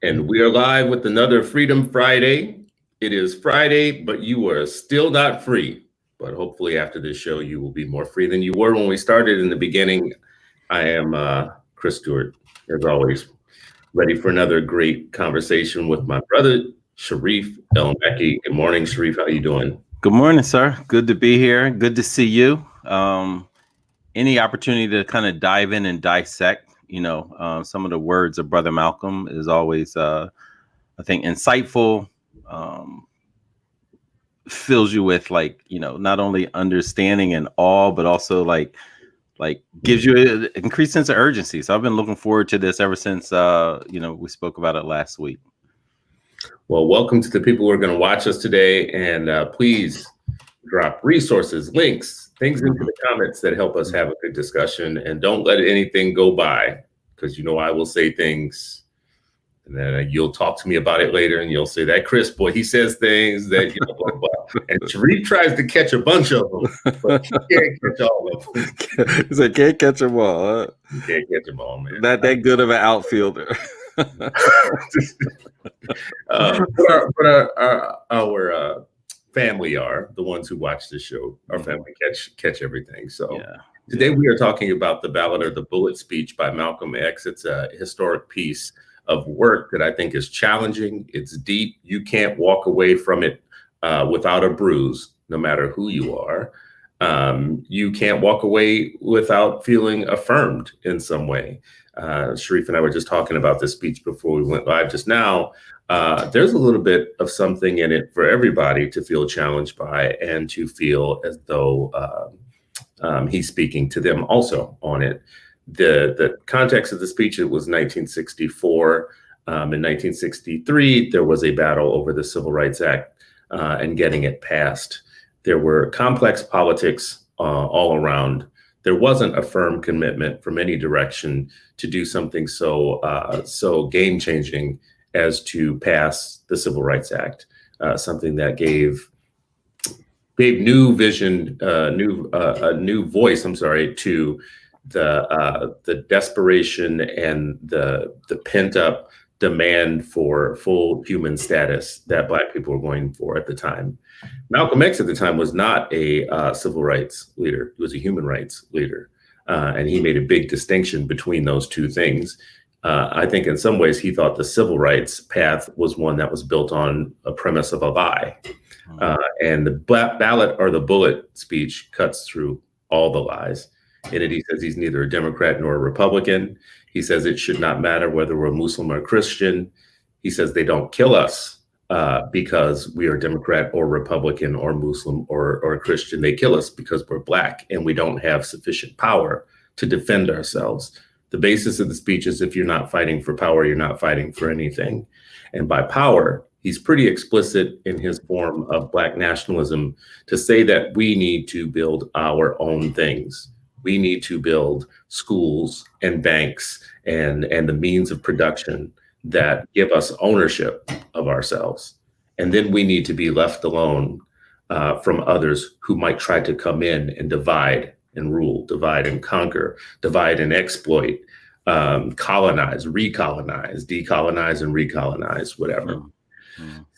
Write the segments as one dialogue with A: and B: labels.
A: And we are live with another Freedom Friday. It is Friday, but you are still not free. But hopefully after this show, you will be more free than you were when we started in the beginning. I am Chris Stewart, as always, ready for another great conversation with my brother, Sharif El Mekki. Good morning, Sharif. How you doing?
B: Good morning, sir. Good to be here. Good to see you. Any opportunity to kind of dive in and dissect, some of the words of Brother Malcolm is always, I think, insightful. Fills you with not only understanding and awe, but also like gives you an increased sense of urgency. So I've been looking forward to this ever since we spoke about it last week.
A: Well, welcome to the people who are going to watch us today, and please drop resources, links, things into the comments that help us have a good discussion, and don't let anything go by, because I will say things and then you'll talk to me about it later and you'll say that Chris boy, he says things that blah, blah. And Sharif tries to catch a bunch of them, but he can't catch all of them.
B: He said can't catch them all, huh?
A: You can't catch them all, man.
B: Not that good of an outfielder.
A: Our family are the ones who watch this show. Our family catch everything. So today we are talking about the Ballot or the Bullet speech by Malcolm X. It's a historic piece of work that I think is challenging. It's deep. You can't walk away from it without a bruise, no matter who you are. You can't walk away without feeling affirmed in some way. Sharif and I were just talking about this speech before we went live just now. There's a little bit of something in it for everybody to feel challenged by and to feel as though he's speaking to them also on it. The context of the speech, it was 1964. In 1963, there was a battle over the Civil Rights Act and getting it passed. There were complex politics all around. There wasn't a firm commitment from any direction to do something so game-changing as to pass the Civil Rights Act, something that gave new vision, a new voice, to the desperation and the pent-up demand for full human status that Black people were going for at the time. Malcolm X at the time was not a civil rights leader. He was a human rights leader. And he made a big distinction between those two things. I think in some ways he thought the civil rights path was one that was built on a premise of a lie. And the Ballot or the Bullet speech cuts through all the lies. In it, he says he's neither a Democrat nor a Republican. He says it should not matter whether we're Muslim or Christian. He says they don't kill us because we are Democrat or Republican or Muslim or Christian. They kill us because we're Black and we don't have sufficient power to defend ourselves. The basis of the speech is if you're not fighting for power, you're not fighting for anything. And by power, he's pretty explicit in his form of Black nationalism to say that we need to build our own things. We need to build schools and banks and the means of production that give us ownership of ourselves. And then we need to be left alone from others who might try to come in and divide and rule, divide and conquer, divide and exploit, colonize, recolonize, decolonize and recolonize, whatever.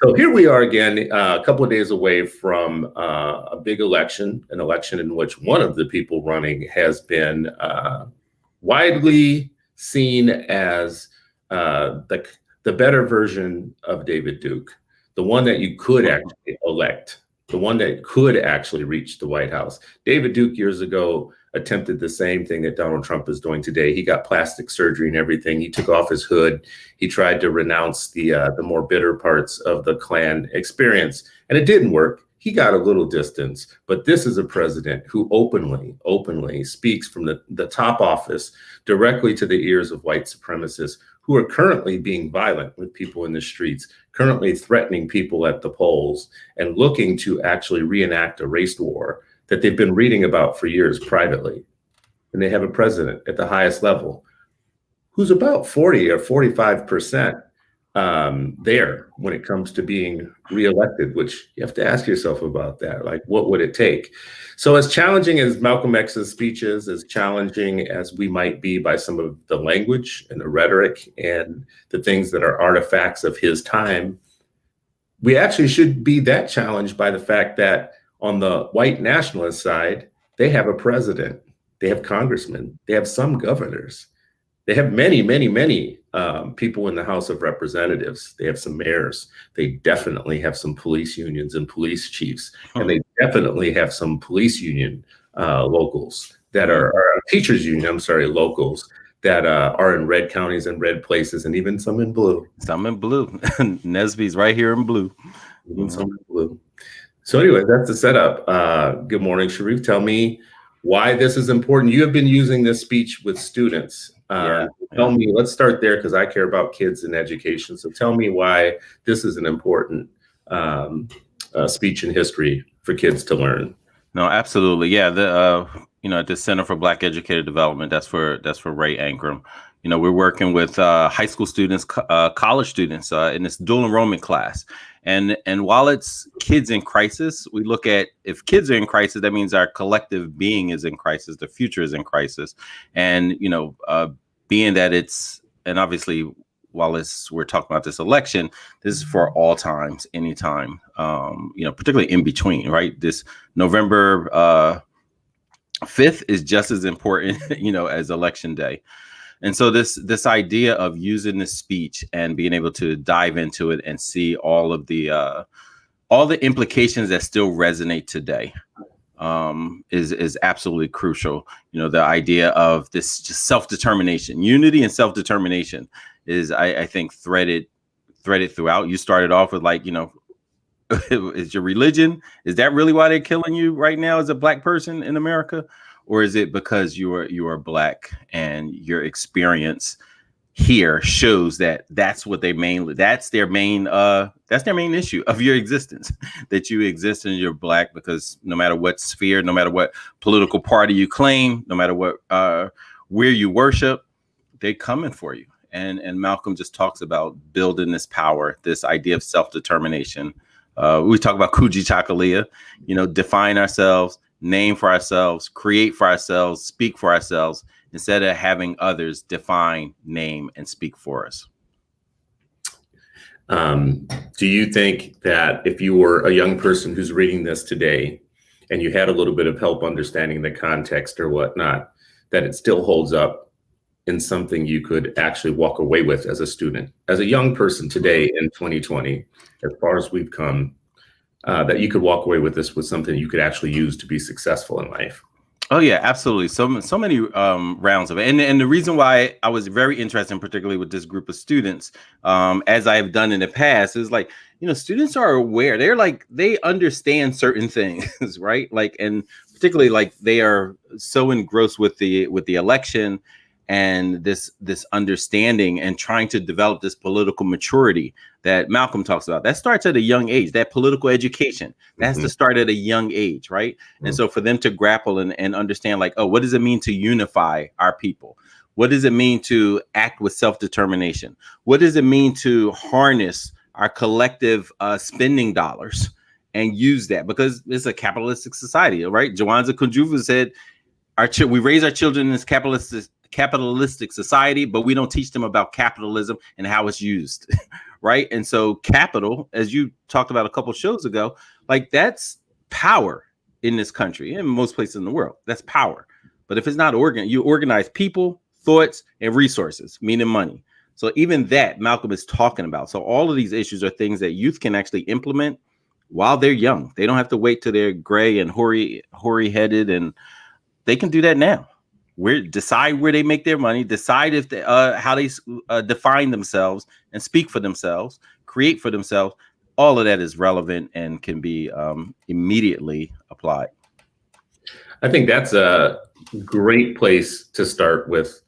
A: So here we are again, a couple of days away from a big election, an election in which one of the people running has been widely seen as the better version of David Duke, the one that you could actually elect, the one that could actually reach the White House. David Duke years ago attempted the same thing that Donald Trump is doing today. He got plastic surgery and everything. He took off his hood. He tried to renounce the more bitter parts of the Klan experience, and it didn't work. He got a little distance, but this is a president who openly speaks from the top office directly to the ears of white supremacists who are currently being violent with people in the streets, currently threatening people at the polls, and looking to actually reenact a race war that they've been reading about for years privately. And they have a president at the highest level who's about 40 or 45% there when it comes to being reelected, which you have to ask yourself about that. Like, what would it take? So as challenging as Malcolm X's speech is, as challenging as we might be by some of the language and the rhetoric and the things that are artifacts of his time, we actually should be that challenged by the fact that on the white nationalist side, they have a president, they have congressmen, they have some governors. They have many, many, many people in the House of Representatives. They have some mayors. They definitely have some police unions and police chiefs. And they definitely have some police union locals that are teachers union, I'm sorry, locals that are in red counties and red places, and even some in blue.
B: Some in blue. Nesby's right here in blue.
A: Even some in blue. So anyway, that's the setup. Good morning, Sharif. Tell me why this is important. You have been using this speech with students. Tell me, let's start there because I care about kids and education. So tell me why this is an important speech in history for kids to learn.
B: No, absolutely. Yeah. The at the Center for Black Educator Development, that's for Ray Ankrum. We're working with high school students, college students in this dual enrollment class. And while it's kids in crisis, we look at if kids are in crisis, that means our collective being is in crisis. The future is in crisis. And, being that and obviously, while we're talking about this election, this is for all times, anytime, particularly in between, right? This November 5th is just as important, as Election Day. And so this idea of using this speech and being able to dive into it and see all the implications that still resonate today is absolutely crucial. The idea of this just self-determination, unity and self-determination is, I think, threaded throughout. You started off with is your religion? Is that really why they're killing you right now as a Black person in America? Or is it because you are Black and your experience here shows that's their main issue of your existence, that you exist and you're Black because no matter what sphere, no matter what political party you claim, no matter what where you worship, they're coming for you. And Malcolm just talks about building this power, this idea of self-determination. We talk about Kujichagulia, define ourselves, name for ourselves, create for ourselves, speak for ourselves, instead of having others define, name, and speak for us.
A: Do you think that if you were a young person who's reading this today and you had a little bit of help understanding the context or whatnot, that it still holds up in something you could actually walk away with as a student, as a young person today in 2020, as far as we've come, that you could walk away with this with something you could actually use to be successful in life?
B: Oh yeah, absolutely. So many rounds of it, and the reason why I was very interested, particularly with this group of students, as I have done in the past, is students are aware. They understand certain things, right? And particularly they are so engrossed with the election and this understanding and trying to develop this political maturity that Malcolm talks about. That starts at a young age. That political education, that has to start at a young age, right? And so for them to grapple and understand what does it mean to unify our people? What does it mean to act with self-determination? What does it mean to harness our collective spending dollars and use that? Because it's a capitalistic society, right? Jawanza Kunjufu said, we raise our children in this capitalistic society, but we don't teach them about capitalism and how it's used, right? And so capital, as you talked about a couple shows ago, that's power in this country and most places in the world. That's power. But if it's not you organize people, thoughts, and resources, meaning money. So even that Malcolm is talking about. So all of these issues are things that youth can actually implement while they're young. They don't have to wait till they're gray and hoary headed, and they can do that now. Decide where they make their money, decide if how they define themselves and speak for themselves, create for themselves. All of that is relevant and can be immediately applied.
A: I think that's a great place to start with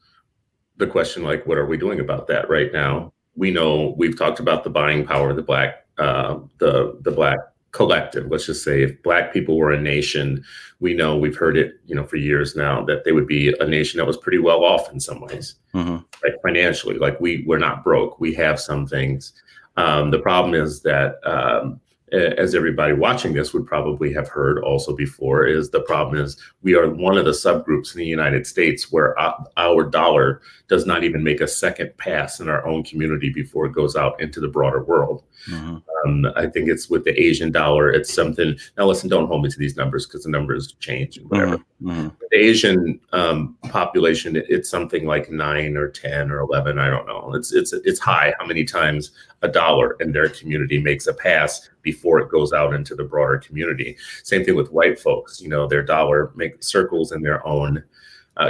A: the question, what are we doing about that right now? We know we've talked about the buying power of the Black collective. Let's just say if Black people were a nation, we know, we've heard it, for years now, that they would be a nation that was pretty well off in some ways, like financially, like we're not broke. We have some things. The problem is that, as everybody watching this would probably have heard also before, is the problem is we are one of the subgroups in the United States where our dollar does not even make a second pass in our own community before it goes out into the broader world. I think it's with the Asian dollar, it's something. Now, listen, don't hold me to these numbers because the numbers change and whatever. The Asian population, it's something like 9 or 10 or 11. I don't know. It's high. How many times a dollar in their community makes a pass before it goes out into the broader community? Same thing with white folks. Their dollar makes circles in their own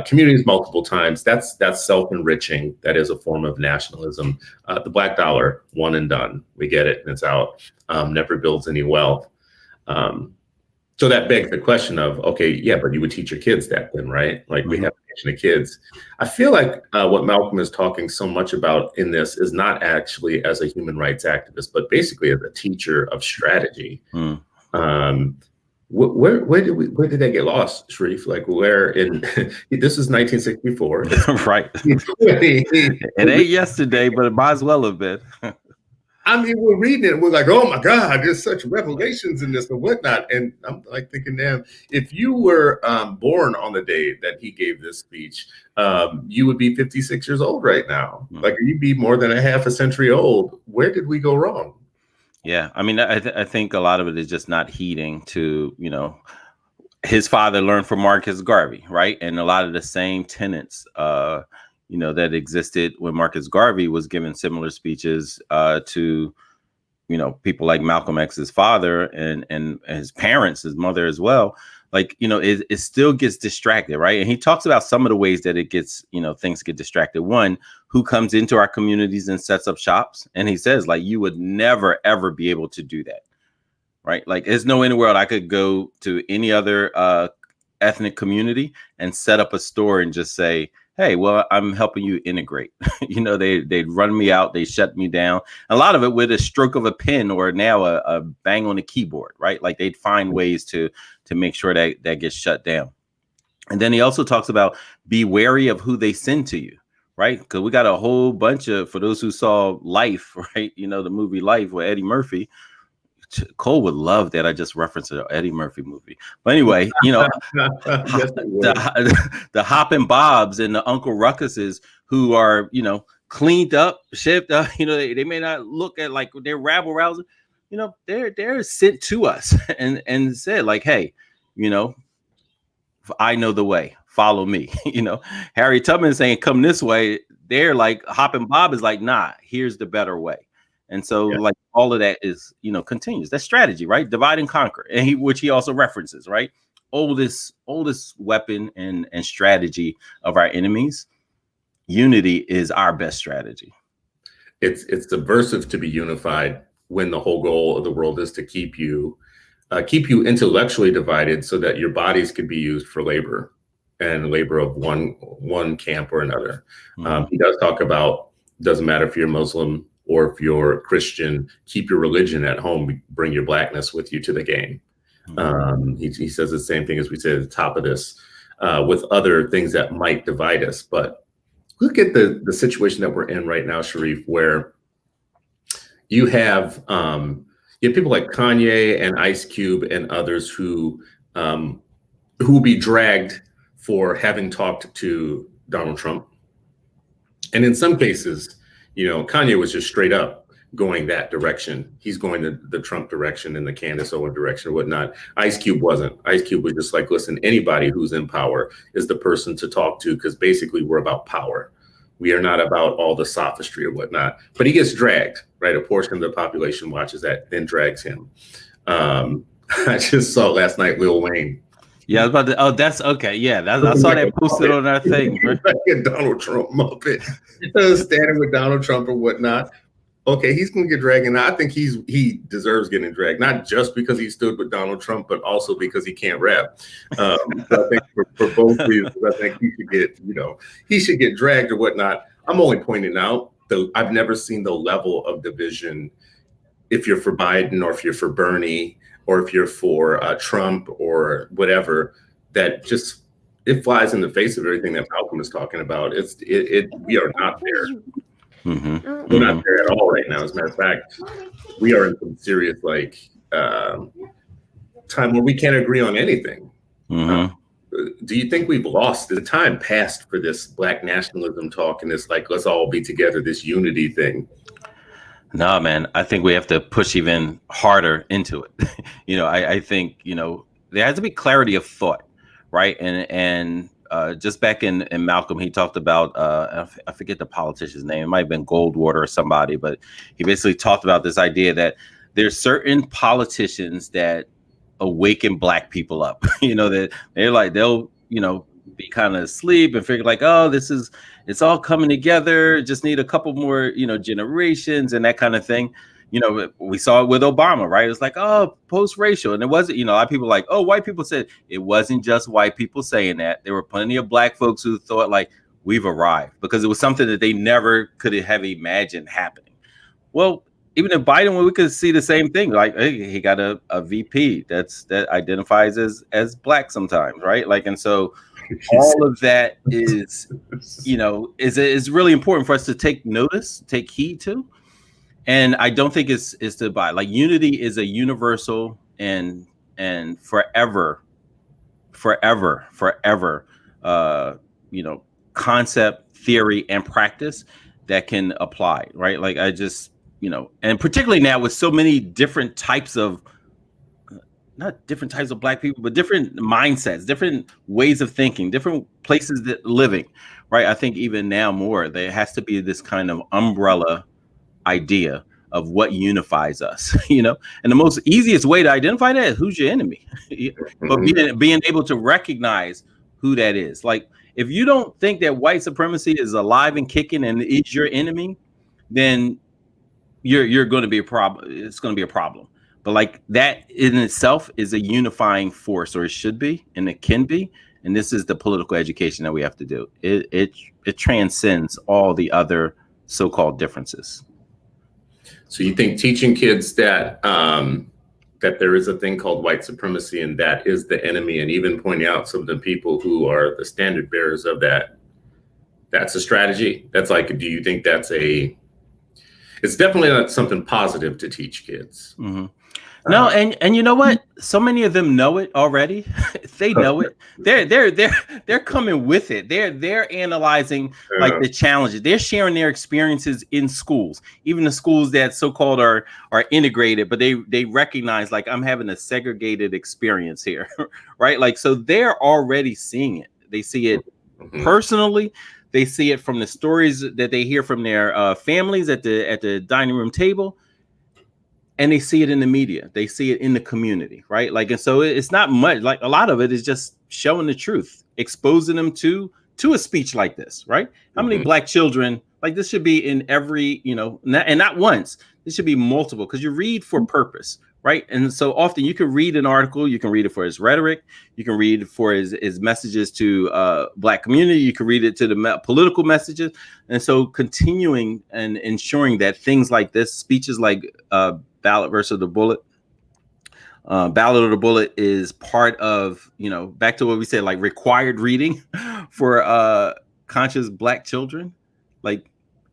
A: communities multiple times. That's self-enriching. That is a form of nationalism. The Black dollar, one and done. We get it and it's out. Never builds any wealth. So that begs the question of, okay, yeah, but you would teach your kids that then, right? Like we have a nation of kids. I feel like what Malcolm is talking so much about in this is not actually as a human rights activist, but basically as a teacher of strategy. Where did that get lost, Sharif? Like where in this is 1964,
B: right? It ain't yesterday, but it might as well have been.
A: I mean, we're reading it and we're like, oh my God, there's such revelations in this and whatnot. And I'm like thinking, damn, if you were born on the day that he gave this speech, you would be 56 years old right now. Like you'd be more than a half a century old. Where did we go wrong?
B: Yeah, I mean, I think a lot of it is just not heeding to, his father learned from Marcus Garvey, right? And a lot of the same tenets, that existed when Marcus Garvey was giving similar speeches to, people like Malcolm X's father and his parents, his mother as well. Like, it still gets distracted, right? And he talks about some of the ways that it gets, things get distracted. One, who comes into our communities and sets up shops. And he says, like, you would never, ever be able to do that, right? Like, there's no way in the world I could go to any other ethnic community and set up a store and just say, hey, well, I'm helping you integrate. They'd run me out. They shut me down. A lot of it with a stroke of a pen or now a bang on the keyboard, right? Like they'd find ways to make sure that gets shut down. And then he also talks about be wary of who they send to you, right? Because we got a whole bunch of, for those who saw Life, right? The movie Life with Eddie Murphy. Cole would love that I just referenced an Eddie Murphy movie. But anyway, the Hoppin' Bobs and the Uncle Ruckuses who are, cleaned up, shipped up, they may not look at like they're rabble rousers, they're sent to us and said like, hey, I know the way, follow me. Harry Tubman saying, come this way. They're like, Hoppin' Bob is like, nah, here's the better way. And so like all of that is, continues. That's strategy, right? Divide and conquer. And which he also references, right? Oldest weapon and strategy of our enemies. Unity is our best strategy.
A: It's subversive to be unified when the whole goal of the world is to keep you intellectually divided so that your bodies could be used for labor and labor of one camp or another. He does talk about, doesn't matter if you're Muslim or if you're Christian, keep your religion at home, bring your Blackness with you to the game. He says the same thing as we said at the top of this, with other things that might divide us. But look at the situation that we're in right now, Sharif, where you have people like Kanye and Ice Cube and others who will be dragged for having talked to Donald Trump. And in some cases, Kanye was just straight up going that direction. He's going the Trump direction and the Candace Owens direction and whatnot. Ice Cube wasn't. Ice Cube was just like, listen, anybody who's in power is the person to talk to because basically we're about power. We are not about all the sophistry or whatnot. But he gets dragged, right? A portion of the population watches that, then drags him. I just saw last night Lil Wayne.
B: Yeah, I was about to, oh, that's okay. Yeah, I saw that posted on our thing. Right?
A: Like Donald Trump Muppet standing with Donald Trump or whatnot. Okay, he's going to get dragged. And I think he deserves getting dragged, not just because he stood with Donald Trump, but also because he can't rap. So I think for both reasons, I think he should get dragged or whatnot. I'm only pointing out, I've never seen the level of division if you're for Biden or if you're for Bernie. or if you're for Trump or whatever, that just it flies in the face of everything that Malcolm is talking about. We are not there. We're not there at all right now. As a matter of fact, we are in some serious time where we can't agree on anything. Do you think we've lost the time past for this Black nationalism talk and this let's all be together, this unity thing?
B: No, man, I think we have to push even harder into it. I think, there has to be clarity of thought, right? And just back in Malcolm, he talked about, I forget the politician's name. It might have been Goldwater or somebody, but he basically talked about this idea that there's certain politicians that awaken Black people up, that they'll be kind of asleep and figure oh, it's all coming together. Just need a couple more, generations and that kind of thing. We saw it with Obama, right? It's oh, post-racial. And it wasn't, a lot of people oh, white people said it wasn't just white people saying that. There were plenty of Black folks who thought we've arrived because it was something that they never could have imagined happening. Well, even in Biden, we could see the same thing. Hey, he got a VP that identifies as Black sometimes, right? And so all of that is really important for us to take notice, take heed to. And I don't think it's to buy. Unity is a universal and forever, concept, theory, and practice that can apply, right? I just, and particularly now with so many different types of, not different types of Black people, but different mindsets, different ways of thinking, different places that living, right? I think even now more, there has to be this kind of umbrella idea of what unifies us, and the most easiest way to identify that is who's your enemy, but being able to recognize who that is. If you don't think that white supremacy is alive and kicking and is your enemy, then you're going to be a problem. It's going to be a problem. But that in itself is a unifying force, or it should be, and it can be. And this is the political education that we have to do. It transcends all the other so-called differences.
A: So you think teaching kids that that there is a thing called white supremacy and that is the enemy, and even pointing out some of the people who are the standard bearers of that's a strategy? That's do you think that's it's definitely not something positive to teach kids.
B: No, and you know what? So many of them know it already. They know it. They're coming with it. They're analyzing the challenges. They're sharing their experiences in schools, even the schools that so-called are integrated, but they recognize I'm having a segregated experience here, right? So they're already seeing it. They see it personally. They see it from the stories that they hear from their families at the dining room table. And they see it in the media. They see it in the community, right? And so it's not much. A lot of it is just showing the truth, exposing them to a speech like this, right? How many Black children, this should be in every, and not once. This should be multiple, because you read for purpose, right? And so often you can read an article, you can read it for his rhetoric, you can read it for his messages to Black community, you can read it to the political messages. And so continuing and ensuring that things like this, speeches Ballot versus the Bullet. Ballot or the Bullet is part of, back to what we said, required reading for conscious Black children,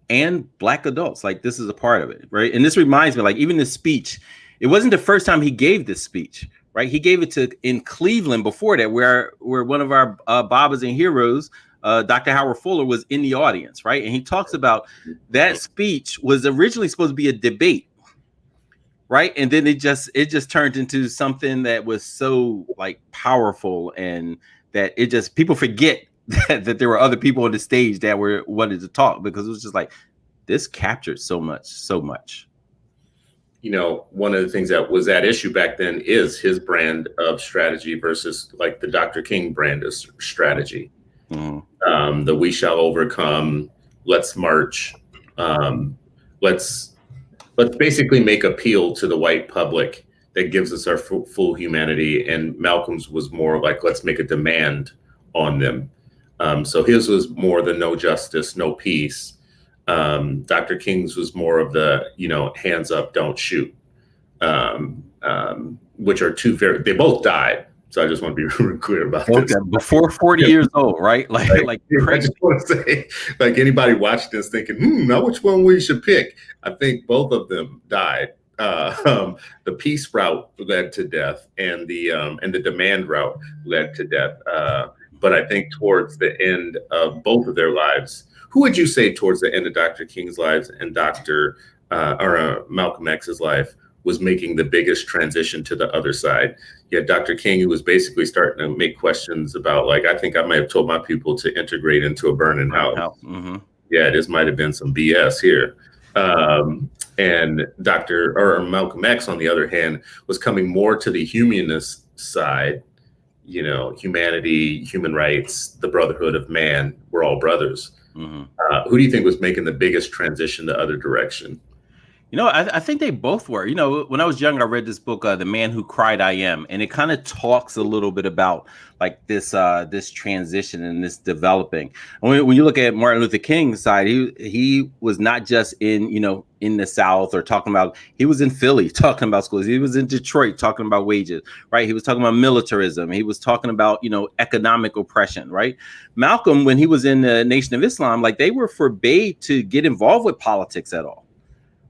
B: and Black adults. This is a part of it, right? And this reminds me, even this speech, it wasn't the first time he gave this speech, right? He gave it in Cleveland before that, where one of our Babas and heroes, Dr. Howard Fuller, was in the audience, right? And he talks about that speech was originally supposed to be a debate. Right. And then it just turned into something that was so powerful, and that people forget that there were other people on the stage that wanted to talk, because it was just this captured so much.
A: One of the things that was at issue back then is his brand of strategy versus the Dr. King brand of strategy. The we shall overcome, let's march, let's basically make appeal to the white public that gives us our full humanity. And Malcolm's was more let's make a demand on them. So his was more the no justice, no peace. Dr. King's was more of the, hands up, don't shoot. which are they both died. So I just want to be really clear about this.
B: Before 40 years old, right? Like
A: I just want to say, like, anybody watching this thinking, now which one we should pick? I think both of them died. The peace route led to death, and the demand route led to death. But I think towards the end of both of their lives, who would you say towards the end of Dr. King's lives and Malcolm X's life was making the biggest transition to the other side? You had Dr. King, who was basically starting to make questions about, like, I think I might have told my people to integrate into a burning house. Mm-hmm. Yeah, this might have been some BS here. And Malcolm X, on the other hand, was coming more to the humanist side, humanity, human rights, the brotherhood of man. We're all brothers. Mm-hmm. Who do you think was making the biggest transition the other direction?
B: I think they both were. When I was young, I read this book, The Man Who Cried I Am, and it kind of talks a little bit about like this transition and this developing. And when you look at Martin Luther King's side, he was not just in the South or talking about. He was in Philly talking about schools. He was in Detroit talking about wages, right? He was talking about militarism. He was talking about economic oppression, right? Malcolm, when he was in the Nation of Islam, like, they were forbade to get involved with politics at all.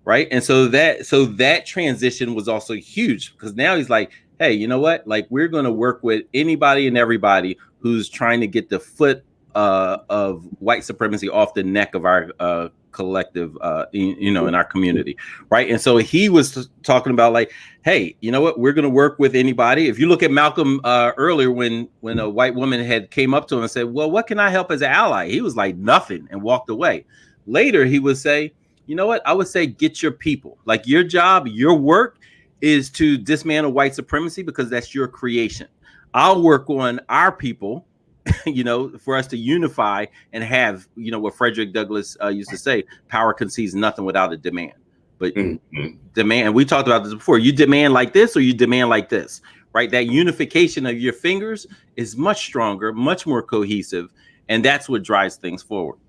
B: Right. And so that transition was also huge, because now he's like, hey, you know what? Like, we're going to work with anybody and everybody who's trying to get the foot of white supremacy off the neck of our collective, in our community. Right. And so he was talking about, like, hey, you know what? We're going to work with anybody. If you look at Malcolm earlier, when a white woman had came up to him and said, well, what can I help as an ally? He was like, nothing, and walked away. Later, he would say, you know what? I would say, get your people. Like, your job, your work is to dismantle white supremacy, because that's your creation. I'll work on our people, for us to unify and have, what Frederick Douglass used to say, power concedes nothing without a demand. But demand, we talked about this before, you demand like this or you demand like this, right? That unification of your fingers is much stronger, much more cohesive. And that's what drives things forward.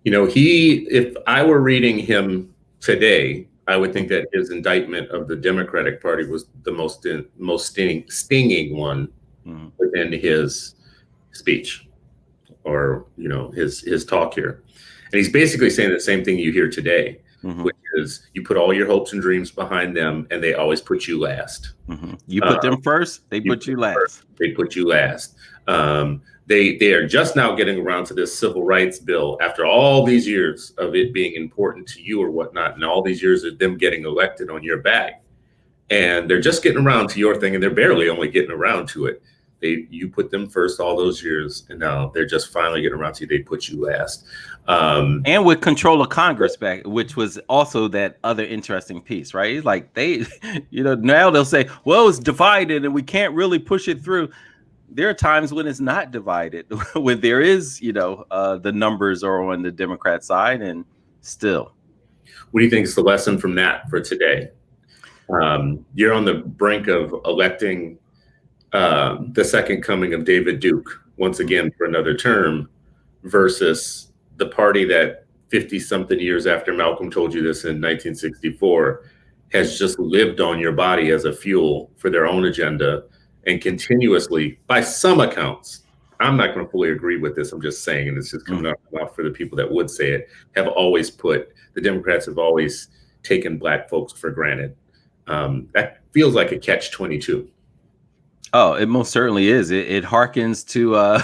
A: If I were reading him today, I would think that his indictment of the Democratic Party was the most stinging one within his speech, or his talk here. And he's basically saying the same thing you hear today, which is, you put all your hopes and dreams behind them, and they always put you last.
B: You put them first, they put you last.
A: They put you last. They are just now getting around to this civil rights bill after all these years of it being important to you or whatnot, and all these years of them getting elected on your back. And they're just getting around to your thing, and they're barely only getting around to it. You put them first all those years, and now they're just finally getting around to you. They put you last.
B: And with control of Congress back, which was also that other interesting piece, right? Like, they, now they'll say, well, it's divided and we can't really push it through. There are times when it's not divided, when there is, the numbers are on the Democrat side, and still.
A: What do you think is the lesson from that for today? You're on the brink of electing the second coming of David Duke once again for another term, versus the party that 50-something years after Malcolm told you this in 1964 has just lived on your body as a fuel for their own agenda. And continuously, by some accounts, I'm not going to fully agree with this, I'm just saying, and it's just coming out for the people that would say it, the Democrats have always taken Black folks for granted. That feels like a catch-22.
B: Oh, it most certainly is. It harkens to,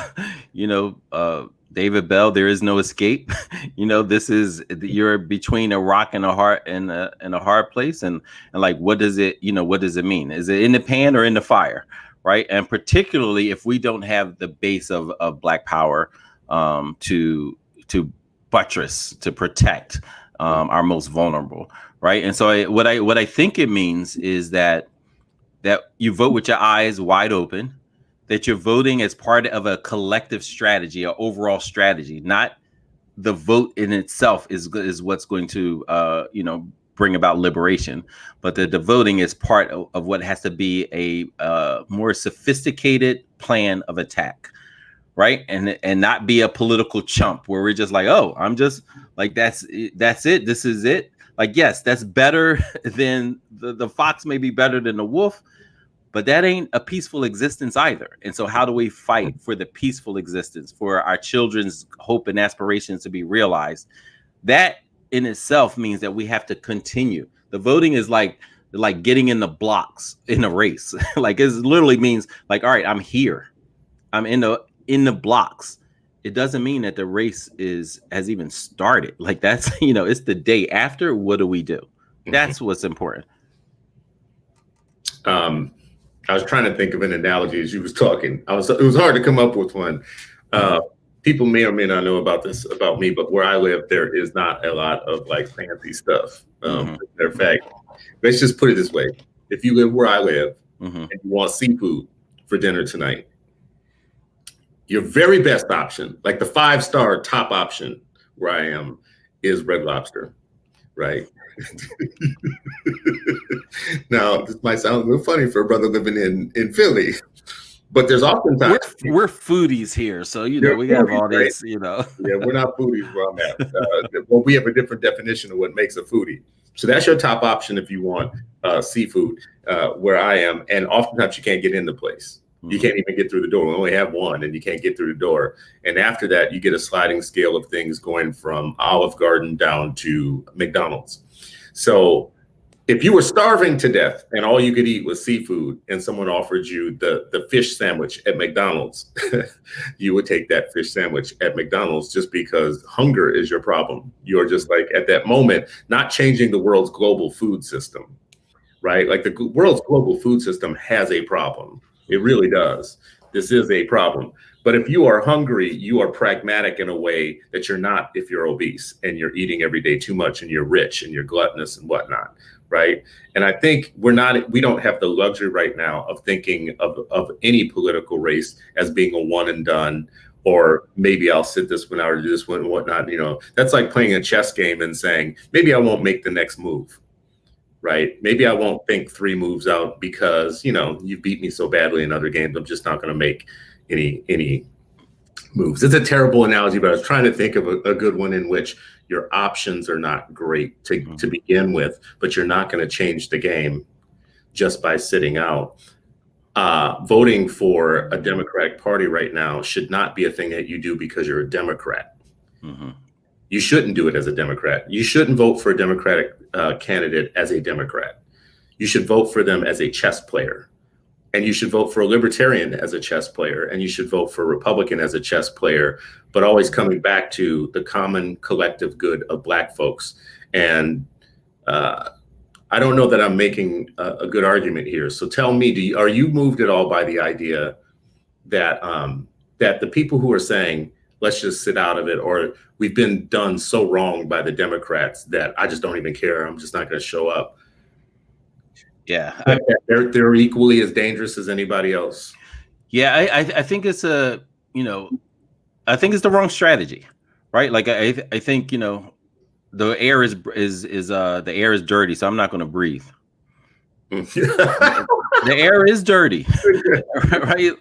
B: David Bell, there is no escape. You're between a rock and a hard place. And like, what does it mean? Is it in the pan or in the fire? Right. And particularly if we don't have the base of Black power to buttress, to protect our most vulnerable. Right. And so what I think it means is that you vote with your eyes wide open, that you're voting as part of a collective strategy, an overall strategy, not the vote in itself is what's going to, bring about liberation, but the voting is part of what has to be a more sophisticated plan of attack, right? And not be a political chump where we're just like, oh, I'm just like, that's it. This is it. Like, yes, that's better than the fox may be better than the wolf, but that ain't a peaceful existence either. And so how do we fight for the peaceful existence, for our children's hope and aspirations to be realized? That in itself means that we have to continue. The voting is like getting in the blocks in a race. Like, it literally means like, all right, I'm here. I'm in the blocks. It doesn't mean that the race has even started. Like, that's, it's the day after. What do we do? That's what's important.
A: I was trying to think of an analogy as you was talking. It was hard to come up with one. People may or may not know about this about me, but where I live, there is not a lot of like fancy stuff. Matter of fact, let's just put it this way: if you live where I live and you want seafood for dinner tonight, your very best option, like the 5-star top option where I am, is Red Lobster, right? Now, this might sound a little funny for a brother living in Philly, but there's oftentimes
B: we're foodies here, so we have all this,
A: Yeah, we're not foodies where I'm at. Well, we have a different definition of what makes a foodie. So that's your top option if you want seafood where I am, and oftentimes you can't get in the place. You can't even get through the door. We only have one, and you can't get through the door. And after that, you get a sliding scale of things going from Olive Garden down to McDonald's. So if you were starving to death and all you could eat was seafood, and someone offered you the fish sandwich at McDonald's, you would take that fish sandwich at McDonald's just because hunger is your problem. You're just like, at that moment, not changing the world's global food system, right? Like, the world's global food system has a problem. It really does. This is a problem. But if you are hungry, you are pragmatic in a way that you're not if you're obese and you're eating every day too much and you're rich and you're gluttonous and whatnot, right? And I think we don't have the luxury right now of thinking of any political race as being a one and done, or maybe I'll sit this one out or do this one and whatnot. That's like playing a chess game and saying, maybe I won't make the next move. Right? Maybe I won't think 3 moves out because, you beat me so badly in other games. I'm just not going to make any moves. It's a terrible analogy, but I was trying to think of a good one in which your options are not great to begin with, but you're not going to change the game just by sitting out. Voting for a Democratic Party right now should not be a thing that you do because you're a Democrat. You shouldn't do it as a Democrat. You shouldn't vote for a Democratic candidate as a Democrat. You should vote for them as a chess player. And you should vote for a Libertarian as a chess player. And you should vote for a Republican as a chess player, but always coming back to the common collective good of Black folks. And I don't know that I'm making a good argument here. So tell me, are you moved at all by the idea that that the people who are saying, let's just sit out of it, or we've been done so wrong by the Democrats that I just don't even care, I'm just not going to show up?
B: Yeah,
A: they're equally as dangerous as anybody else.
B: Yeah, I think it's I think it's the wrong strategy, right? Like, I think the air is dirty, so I'm not going to breathe. The air is dirty, right?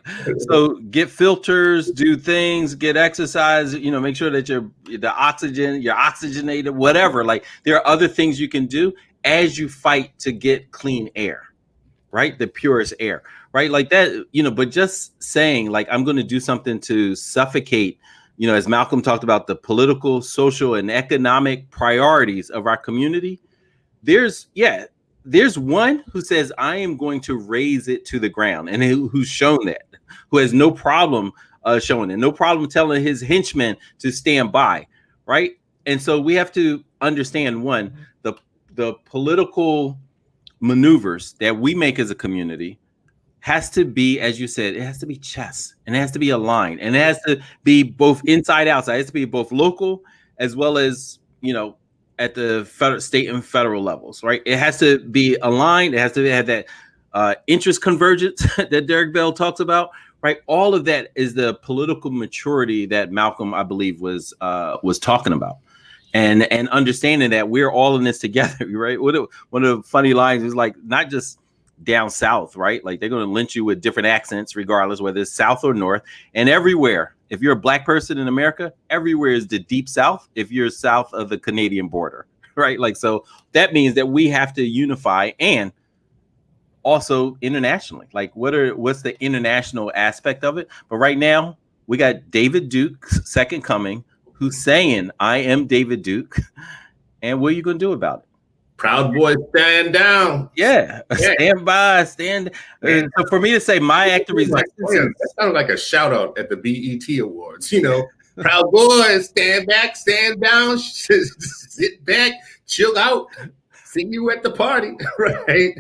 B: So get filters, do things, get exercise, make sure that you're oxygenated, whatever. Like, there are other things you can do as you fight to get clean air, right? The purest air, right? Like that, but just saying like, I'm going to do something to suffocate, as Malcolm talked about, the political, social, and economic priorities of our community. There's one who says, I am going to raise it to the ground, and who's shown that, who has no problem showing it, no problem telling his henchmen to stand by, right? And so we have to understand, one, the political maneuvers that we make as a community has to be, as you said, it has to be chess, and it has to be aligned, and it has to be both inside, outside. It has to be both local as well as, at the federal, state, and federal levels, right? It has to be aligned. It has to have that interest convergence that Derek Bell talks about, right? All of that is the political maturity that Malcolm, I believe, was talking about, and understanding that we're all in this together, right? One of the funny lines is like, not just down south, right? Like, they're going to lynch you with different accents, regardless whether it's south or north, and everywhere. If you're a Black person in America, everywhere is the deep South if you're south of the Canadian border, right? Like, so that means that we have to unify, and also internationally. Like, what's the international aspect of it? But right now, we got David Duke's second coming, who's saying, "I am David Duke," and what are you going to do about it?
A: Proud Boys stand down.
B: Yeah, stand by, stand. So for me to say my act of resistance,
A: that sounded like a shout out at the BET Awards. You know, Proud Boys, stand back, stand down, sit back, chill out. See you at the party, right?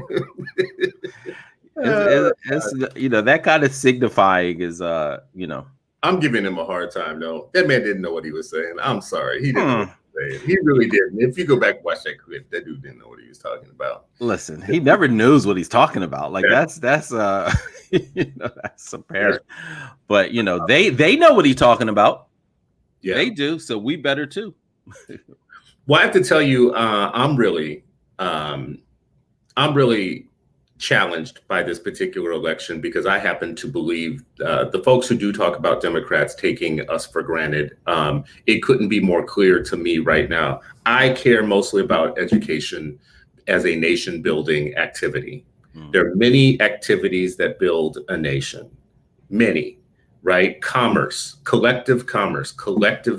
B: it's you know, that kind of signifying is you know.
A: I'm giving him a hard time though. That man didn't know what he was saying. I'm sorry, he didn't know what he was saying. He really didn't. If you go back and watch that clip, that dude didn't know what he was talking about.
B: Listen, he never knows what he's talking about. Like that's you know, that's apparent. But you know, they know what he's talking about. Yeah, they do. So we better too.
A: Well, I have to tell you, I'm really challenged by this particular election because I happen to believe the folks who do talk about Democrats taking us for granted, it couldn't be more clear to me right now. I care mostly about education as a nation building activity. There are many activities that build a nation, many, right? Commerce, collective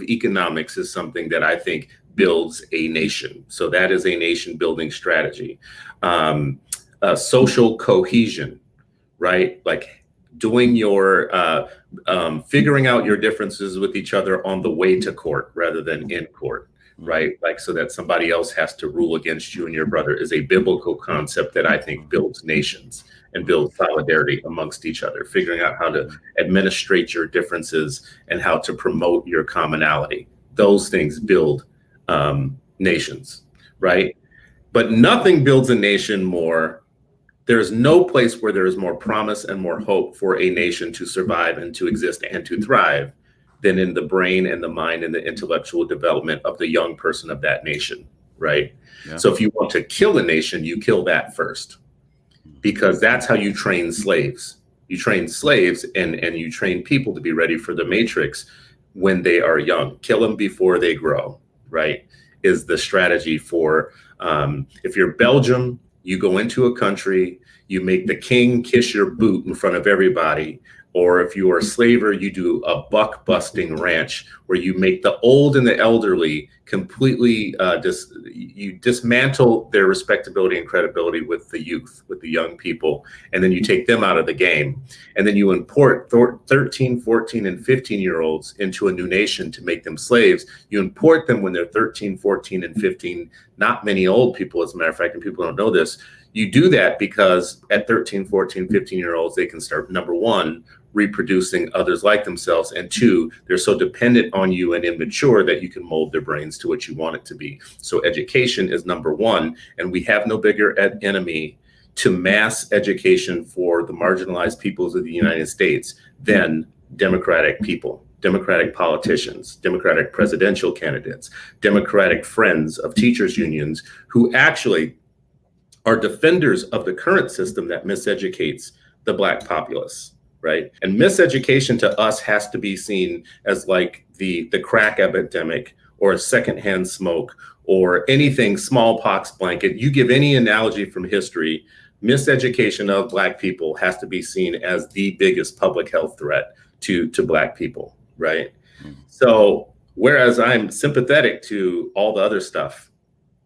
A: economics is something that I think builds a nation. So that is a nation building strategy. Social cohesion, right? Like doing your, figuring out your differences with each other on the way to court rather than in court, right? Like so that somebody else has to rule against you and your brother is a biblical concept that I think builds nations and builds solidarity amongst each other, figuring out how to administrate your differences and how to promote your commonality. Those things build nations, right? But nothing builds a nation more. There's no place where there is more promise and more hope for a nation to survive and to exist and to thrive than in the brain and the mind and the intellectual development of the young person of that nation, right? Yeah. So if you want to kill a nation, you kill that first, because that's how you train slaves. You train slaves and you train people to be ready for the matrix when they are young. Kill them before they grow, right? Is the strategy for, if you're Belgium, you go into a country, you make the king kiss your boot in front of everybody. Or if you are a slaver, you do a buck busting ranch where you make the old and the elderly completely, you dismantle their respectability and credibility with the youth, with the young people, and then you take them out of the game. And then you import 13, 14, and 15-year-olds into a new nation to make them slaves. You import them when they're 13, 14, and 15, not many old people, as a matter of fact, and people don't know this. You do that because at 13, 14, 15-year-olds, they can start, number one, reproducing others like themselves, and two, they're so dependent on you and immature that you can mold their brains to what you want it to be. So education is number one, and we have no bigger enemy to mass education for the marginalized peoples of the United States than Democratic people, Democratic politicians, Democratic presidential candidates, Democratic friends of teachers unions who actually are defenders of the current system that miseducates the Black populace. Right. And miseducation to us has to be seen as like the crack epidemic or secondhand smoke or anything, smallpox blanket. You give any analogy from history, miseducation of Black people has to be seen as the biggest public health threat to Black people. Right. So whereas I'm sympathetic to all the other stuff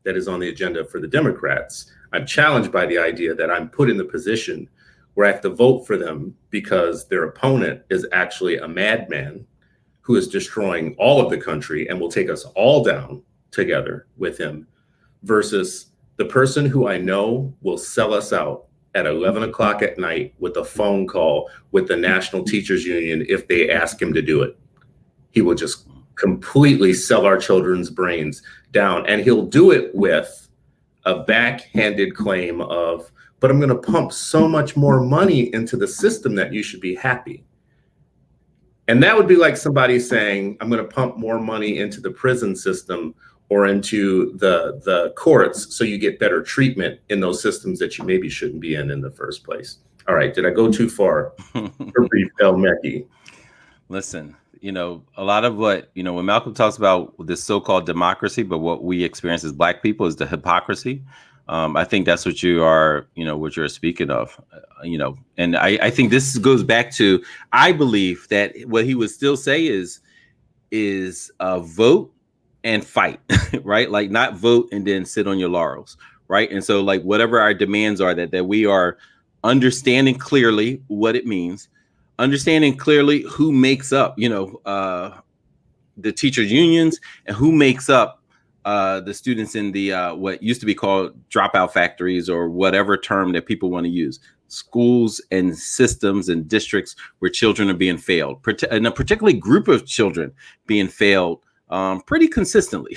A: that is on the agenda for the Democrats, I'm challenged by the idea that I'm put in the position where I have to vote for them because their opponent is actually a madman who is destroying all of the country and will take us all down together with him, versus the person who I know will sell us out at 11 o'clock at night with a phone call with the National Teachers Union if they ask him to do it. He will just completely sell our children's brains down, and he'll do it with a backhanded claim of, but I'm going to pump so much more money into the system that you should be happy. And that would be like somebody saying, I'm going to pump more money into the prison system or into the courts so you get better treatment in those systems that you maybe shouldn't be in the first place. All right. Did I go too far? For brief, El Mekki?
B: Listen, a lot of what, when Malcolm talks about this so-called democracy, but what we experience as Black people is the hypocrisy. I think that's what you are, what you're speaking of, and I think this goes back to, I believe that what he would still say is vote and fight, right? Like not vote and then sit on your laurels, right? And so like whatever our demands are, that we are understanding clearly what it means, understanding clearly who makes up, the teachers unions and who makes up the students in the what used to be called dropout factories, or whatever term that people want to use, schools and systems and districts where children are being failed, and a particularly group of children being failed pretty consistently.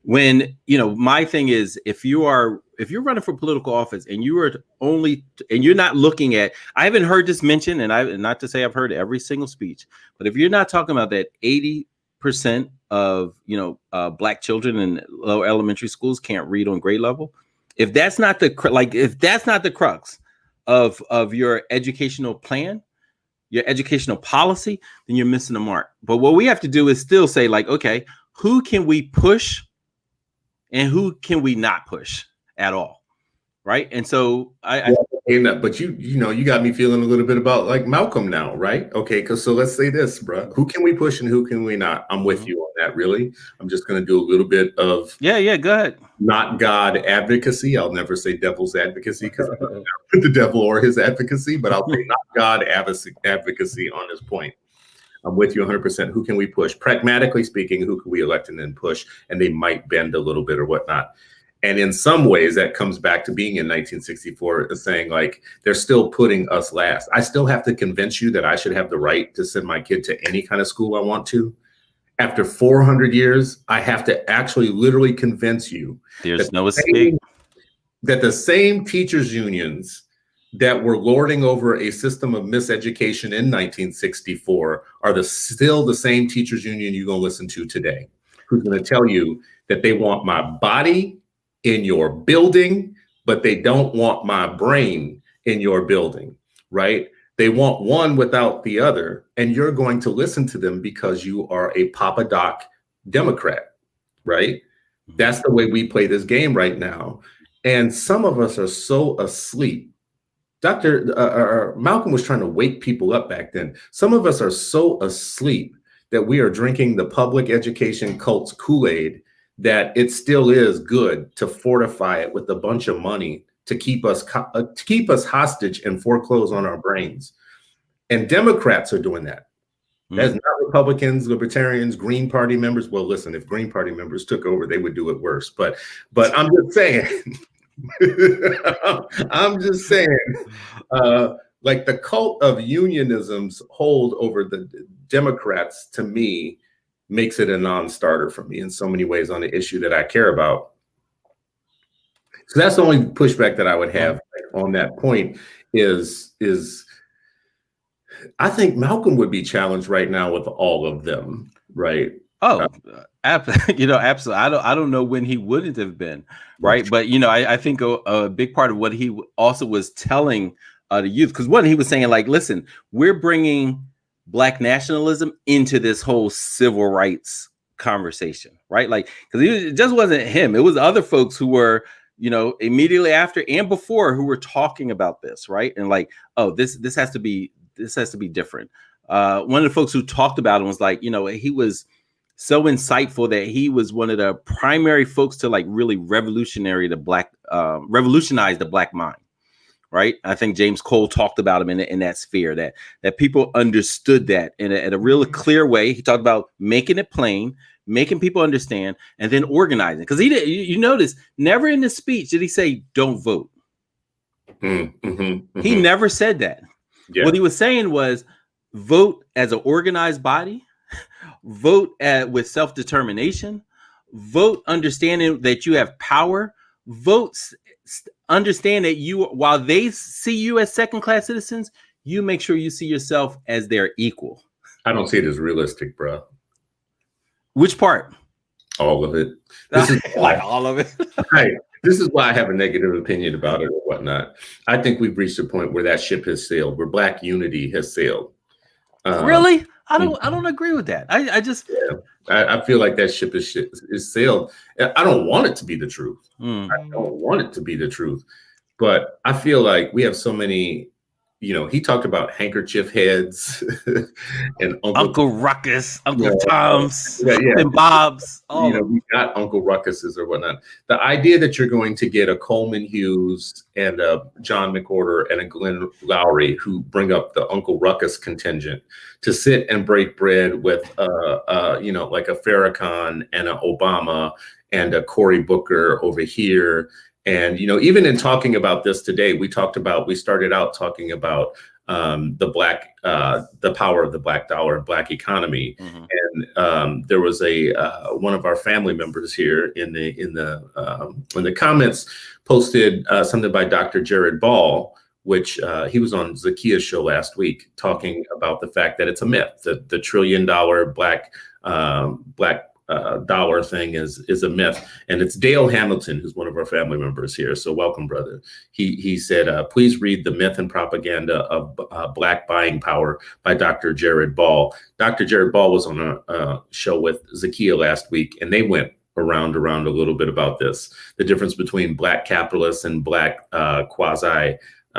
B: When my thing is, if you're running for political office and you're not looking at, I haven't heard this mentioned, and not to say I've heard every single speech, but if you're not talking about that 80% of Black children in lower elementary schools can't read on grade level, if that's not the crux of your educational plan, your educational policy, then you're missing the mark. But what we have to do is still say, like, okay, who can we push and who can we not push at all, right? And so
A: but you got me feeling a little bit about like Malcolm now, right? Okay, so let's say this, bro. Who can we push and who can we not? I'm with you on that, really. I'm just going to do a little bit of
B: go ahead.
A: Not God advocacy. I'll never say devil's advocacy because I'm not with the devil or his advocacy, but I'll say not God advocacy on this point. I'm with you 100%. Who can we push? Pragmatically speaking, who can we elect and then push? And they might bend a little bit or whatnot. And in some ways, that comes back to being in 1964, saying like, they're still putting us last. I still have to convince you that I should have the right to send my kid to any kind of school I want to. After 400 years, I have to actually literally convince you
B: there's no escape.
A: That the same teachers unions that were lording over a system of miseducation in 1964 are still the same teachers union you're going to listen to today, who's going to tell you that they want my body in your building, but they don't want my brain in your building, right? They want one without the other, and you're going to listen to them because you are a Papa Doc Democrat, right? That's the way we play this game right now. And some of us are so asleep. Dr. Malcolm was trying to wake people up back then. Some of us are so asleep that we are drinking the public education cult's Kool-Aid that it still is good to fortify it with a bunch of money to keep us hostage and foreclose on our brains. And Democrats are doing that. That's not Republicans, Libertarians, Green Party members. Well, listen, if Green Party members took over, they would do it worse. But I'm just saying, like the cult of unionism's hold over the Democrats, to me, makes it a non-starter for me in so many ways on the issue that I care about. So that's the only pushback that I would have on that point is I think Malcolm would be challenged right now with all of them, right?
B: Absolutely. I don't know when he wouldn't have been, right? But I think a big part of what he also was telling the youth, because one, he was saying like, listen, we're bringing Black nationalism into this whole civil rights conversation, right? Like, because it just wasn't him; it was other folks who were, immediately after and before, who were talking about this, right? And like, oh, this has to be different. One of the folks who talked about it was like, he was so insightful that he was one of the primary folks to like really revolutionize the Black mind. Right. I think James Cole talked about him in that sphere, that people understood that in a real clear way. He talked about making it plain, making people understand, and then organizing. Because you notice, never in the speech did he say, don't vote. He never said that. Yeah. What he was saying was, vote as an organized body, vote with self-determination, vote understanding that you have power, vote understand that while they see you as second-class citizens, you make sure you see yourself as their equal.
A: I don't see it as realistic, bro.
B: Which part?
A: All of it.
B: This is like all of it.
A: Right. This is why I have a negative opinion about it or whatnot. I think we've reached a point where that ship has sailed, where Black unity has sailed.
B: Really? I don't agree with that. I just
A: I feel like that ship is sailed. I don't want it to be the truth. I don't want it to be the truth. But I feel like we have so many, he talked about handkerchief heads and
B: Uncle Ruckus, Uncle Tom's, and Bob's.
A: We got Uncle Ruckuses or whatnot. The idea that you're going to get a Coleman Hughes and a John McWhorter and a Glenn Lowry who bring up the Uncle Ruckus contingent to sit and break bread with, like a Farrakhan and an Obama and a Cory Booker over here. And, even in talking about this today, we started out talking about the power of the black dollar and black economy. And there was one of our family members here in the comments posted something by Dr. Jared Ball, which he was on Zakia's show last week talking about the fact that it's a myth, that the $1 trillion black dollar thing is a myth. And it's Dale Hamilton, who's one of our family members here. So welcome, brother. He said, please read The Myth and Propaganda of Black Buying Power by Dr. Jared Ball. Dr. Jared Ball was on a show with Zakia last week, and they went around a little bit about this, the difference between black capitalists and black quasi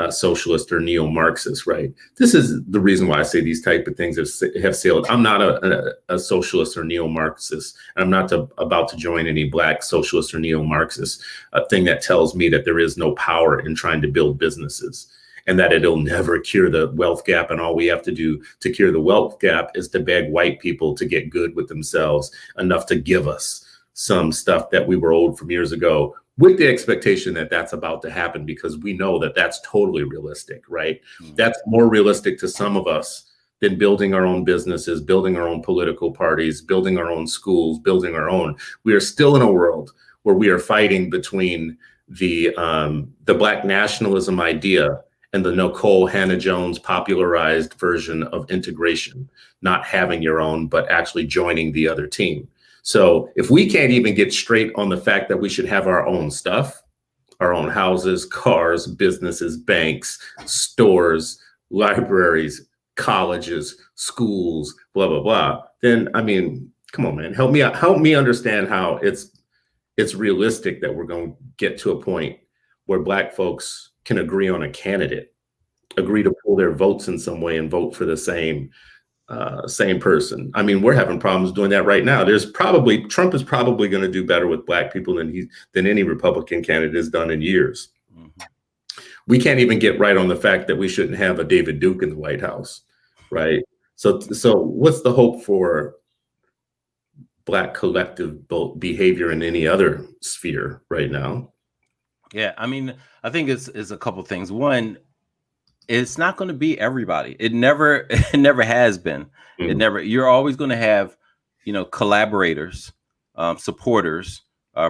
A: socialist or neo-Marxist, right? This is the reason why I say these type of things have sailed. I'm not a socialist or neo-Marxist, and I'm not about to join any black socialist or neo-Marxist thing that tells me that there is no power in trying to build businesses and that it'll never cure the wealth gap. And all we have to do to cure the wealth gap is to beg white people to get good with themselves enough to give us some stuff that we were owed from years ago, with the expectation that that's about to happen, because we know that that's totally realistic, right? That's more realistic to some of us than building our own businesses, building our own political parties, building our own schools, building our own. We are still in a world where we are fighting between the black nationalism idea and the Nicole Hannah-Jones popularized version of integration, not having your own, but actually joining the other team. So if we can't even get straight on the fact that we should have our own stuff, our own houses, cars, businesses, banks, stores, libraries, colleges, schools, blah, blah, blah, then, I mean, come on, man, help me out. Help me understand how it's realistic that we're going to get to a point where black folks can agree on a candidate, agree to pull their votes in some way and vote for the same person. I mean, we're having problems doing that right now. Trump is probably going to do better with black people than any Republican candidate has done in years. We can't even get right on the fact that we shouldn't have a David Duke in the White House, right? So what's the hope for black collective behavior in any other sphere right now?
B: Yeah, I mean, I think it's a couple things. One, it's not going to be everybody. It never has been. You're always going to have, collaborators, supporters,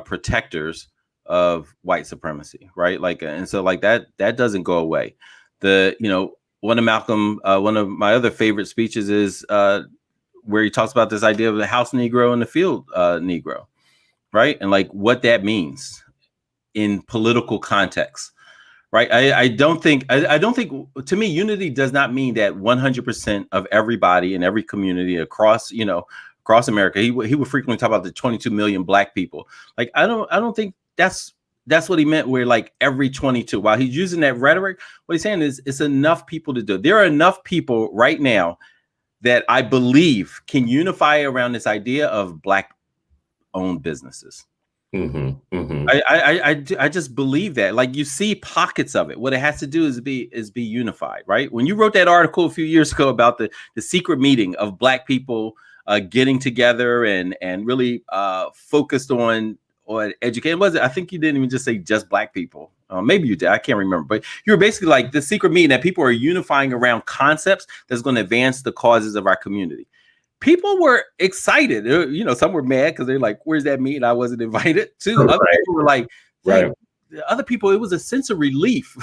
B: protectors of white supremacy, right? And so that doesn't go away. One of my other favorite speeches is where he talks about this idea of the house Negro and the field Negro, right? And what that means in political context. Right. I don't think to me, unity does not mean that 100% of everybody in every community across America. He would frequently talk about the 22 million black people. I don't think that's what he meant, where every 22. While he's using that rhetoric, what he's saying is it's enough people to do. There are enough people right now that I believe can unify around this idea of black owned businesses. I just believe that. You see pockets of it. What it has to do is be unified, right? When you wrote that article a few years ago about the secret meeting of black people getting together and really focused on educating, I think you didn't even just say just black people. Maybe you did. I can't remember. But you were basically the secret meeting that people are unifying around concepts that's going to advance the causes of our community. People were excited. Some were mad because they're like, where's that meeting? I wasn't invited to. Right. Other people were like, right. Other people, it was a sense of relief.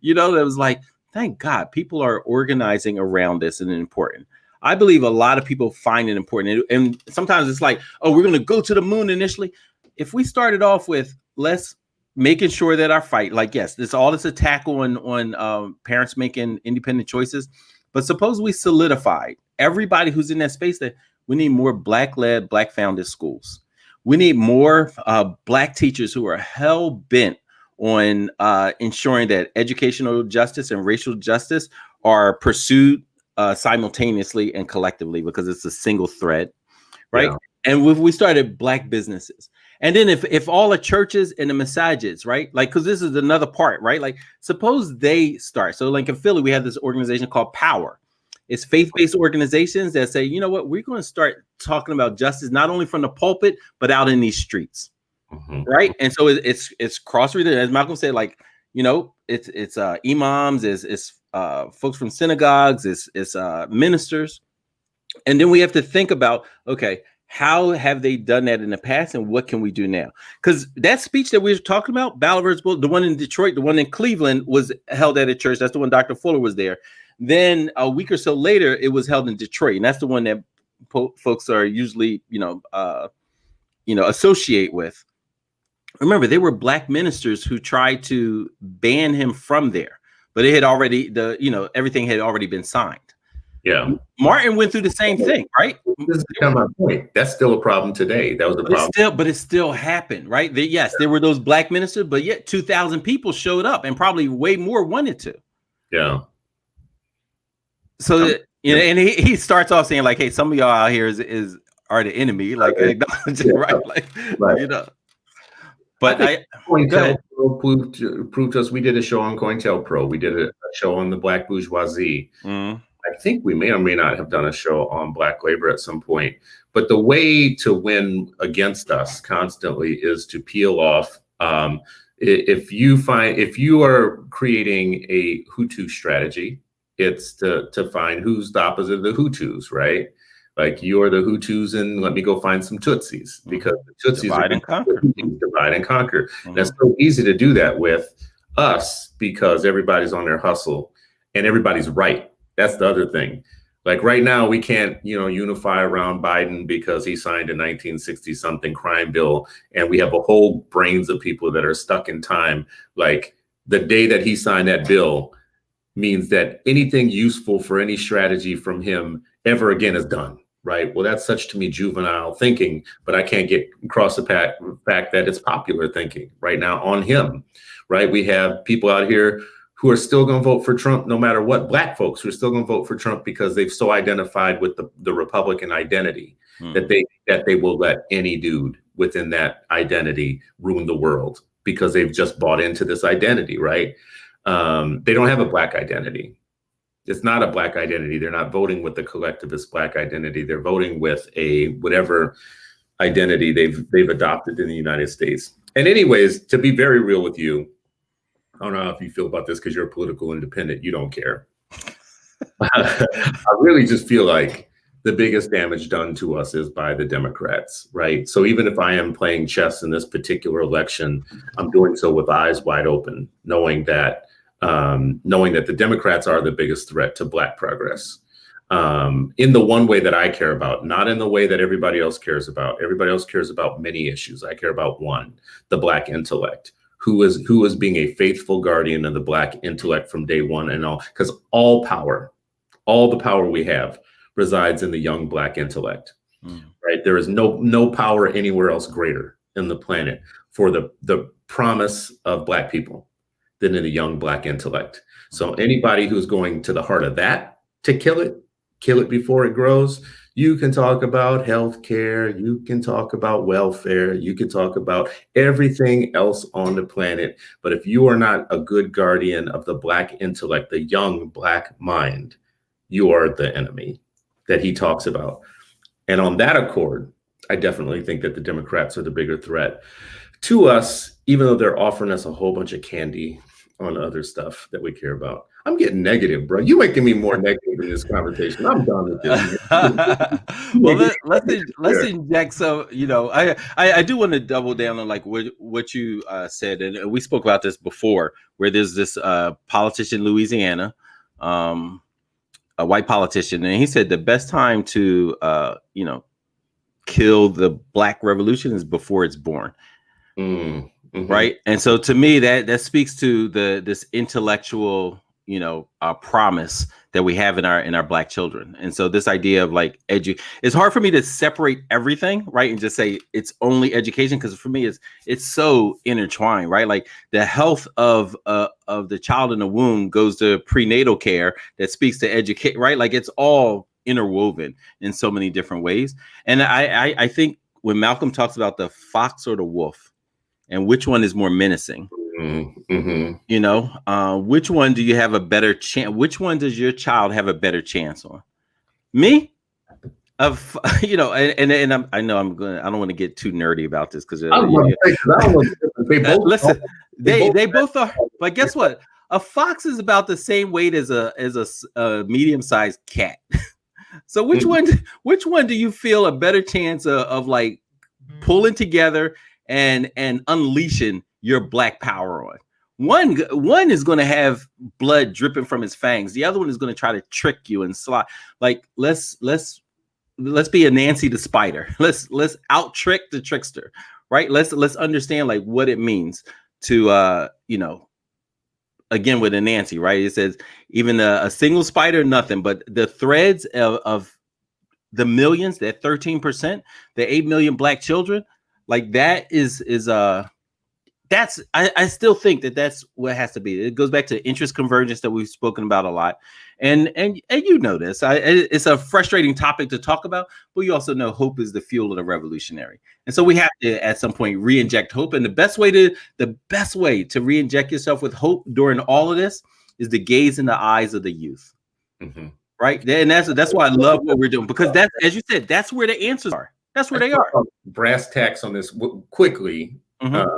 B: That was like, thank God people are organizing around this and important. I believe a lot of people find it important. And sometimes it's like, oh, we're going to go to the moon initially. If we started off with making sure that our fight, yes, there's all this attack on parents making independent choices. But suppose we solidified everybody who's in that space that we need more Black-led, Black-founded schools. We need more Black teachers who are hell-bent on ensuring that educational justice and racial justice are pursued simultaneously and collectively, because it's a single thread, right? Yeah. And if we started Black businesses, and then if all the churches and the masajids, right? Like, because this is another part, right? Like, suppose they start. So like in Philly, we have this organization called Power. It's faith-based organizations that say, you know what, we're going to start talking about justice, not only from the pulpit, but out in these streets. Right. And so it's cross-reading, as Malcolm said, like, you know, it's imams, it's folks from synagogues, it's ministers. And then we have to think about, okay, how have they done that in the past, and what can we do now? Because that speech that we were talking about, Ballot versus Ballot, the one in Detroit, the one in Cleveland, was held at a church. That's the one Dr. Fuller was there. Then a week or so later, it was held in Detroit, and that's the one that folks are usually, associate with. Remember, they were Black ministers who tried to ban him from there, but it had already everything had already been signed.
A: Yeah,
B: Martin went through the same thing, right?
A: This is kind of my point. That's still a problem today. That was a problem.
B: But it still happened, right? There were those Black ministers, but yet 2,000 people showed up, and probably way more wanted to.
A: Yeah.
B: So and he starts off saying like, "Hey, some of y'all out here are the enemy," like, right? Like, you know. But
A: COINTELPRO proved to us. We did a show on COINTELPRO. We did a show on the Black bourgeoisie. I think we may or may not have done a show on Black labor at some point. But the way to win against us constantly is to peel off. If you are creating a Hutu strategy, it's to find who's the opposite of the Hutus, right? Like, you're the Hutus, and let me go find some Tutsis, because the Tutsis
B: divide and conquer.
A: Divide and conquer. And it's so easy to do that with us, because everybody's on their hustle and everybody's right. That's the other thing. Like right now, we can't, unify around Biden because he signed a 1960-something crime bill, and we have a whole brains of people that are stuck in time. Like, the day that he signed that bill means that anything useful for any strategy from him ever again is done, right? Well, that's such, to me, juvenile thinking, but I can't get across the fact that it's popular thinking right now on him, right? We have people out here who are still going to vote for Trump no matter what. Black folks who are still going to vote for Trump because they've so identified with the Republican identity that they will let any dude within that identity ruin the world, because they've just bought into this identity, right? They don't have a Black identity. It's not a Black identity. They're not voting with the collectivist Black identity. They're voting with a whatever identity they've adopted in the United States. And anyways, to be very real with you, I don't know how you feel about this, because you're a political independent. You don't care. I really just feel like the biggest damage done to us is by the Democrats, right? So even if I am playing chess in this particular election, I'm doing so with eyes wide open, knowing that the Democrats are the biggest threat to Black progress, in the one way that I care about, not in the way that everybody else cares about. Everybody else cares about many issues. I care about one, the Black intellect. Who is being a faithful guardian of the Black intellect from day one and all, because all the power we have resides in the young Black intellect, right? There is no power anywhere else greater in the planet for the promise of Black people than in the young Black intellect. So anybody who's going to the heart of that to kill it before it grows. You can talk about healthcare, you can talk about welfare, you can talk about everything else on the planet. But if you are not a good guardian of the Black intellect, the young Black mind, you are the enemy that he talks about. And on that accord, I definitely think that the Democrats are the bigger threat to us, even though they're offering us a whole bunch of candy on other stuff that we care about. I'm getting negative, bro. You're making me more negative in this conversation. I'm done with this.
B: Well, let's inject some. I do want to double down on like what you said, and we spoke about this before, where there's this politician in Louisiana, a white politician, and he said the best time to kill the Black revolution is before it's born. Right. And so to me, that speaks to this intellectual, promise that we have in our Black children. And so this idea of like it's hard for me to separate everything, right, and just say it's only education, because for me it's so intertwined, right? Like the health of the child in the womb goes to prenatal care that speaks to educate, right? Like it's all interwoven in so many different ways. And I think when Malcolm talks about the fox or the wolf and which one is more menacing, which one do you have a better chance? Which one does your child have a better chance on? Me? I know I don't want to get too nerdy about this because listen, they both are. But guess what? A fox is about the same weight as a medium-sized cat. So which one do you feel a better chance of like pulling together and unleashing your Black power on? One is going to have blood dripping from his fangs. The other one is going to try to trick you and slide. Like let's be a Nancy the spider. Let's out trick the trickster, right? Let's understand like what it means to again with a Nancy, right? It says even a single spider, nothing, but the threads of the millions, that 13%, the 8 million Black children, like that that's I still think that's what it has to be. It goes back to interest convergence that we've spoken about a lot. And you know this. It's a frustrating topic to talk about, but you also know hope is the fuel of the revolutionary. And so we have to at some point re-inject hope. And the best way to re-inject yourself with hope during all of this is to gaze in the eyes of the youth. Mm-hmm. Right. And that's why I love what we're doing, because that's, as you said, that's where the answers are. That's where they are.
A: Brass tacks on this quickly. Mm-hmm.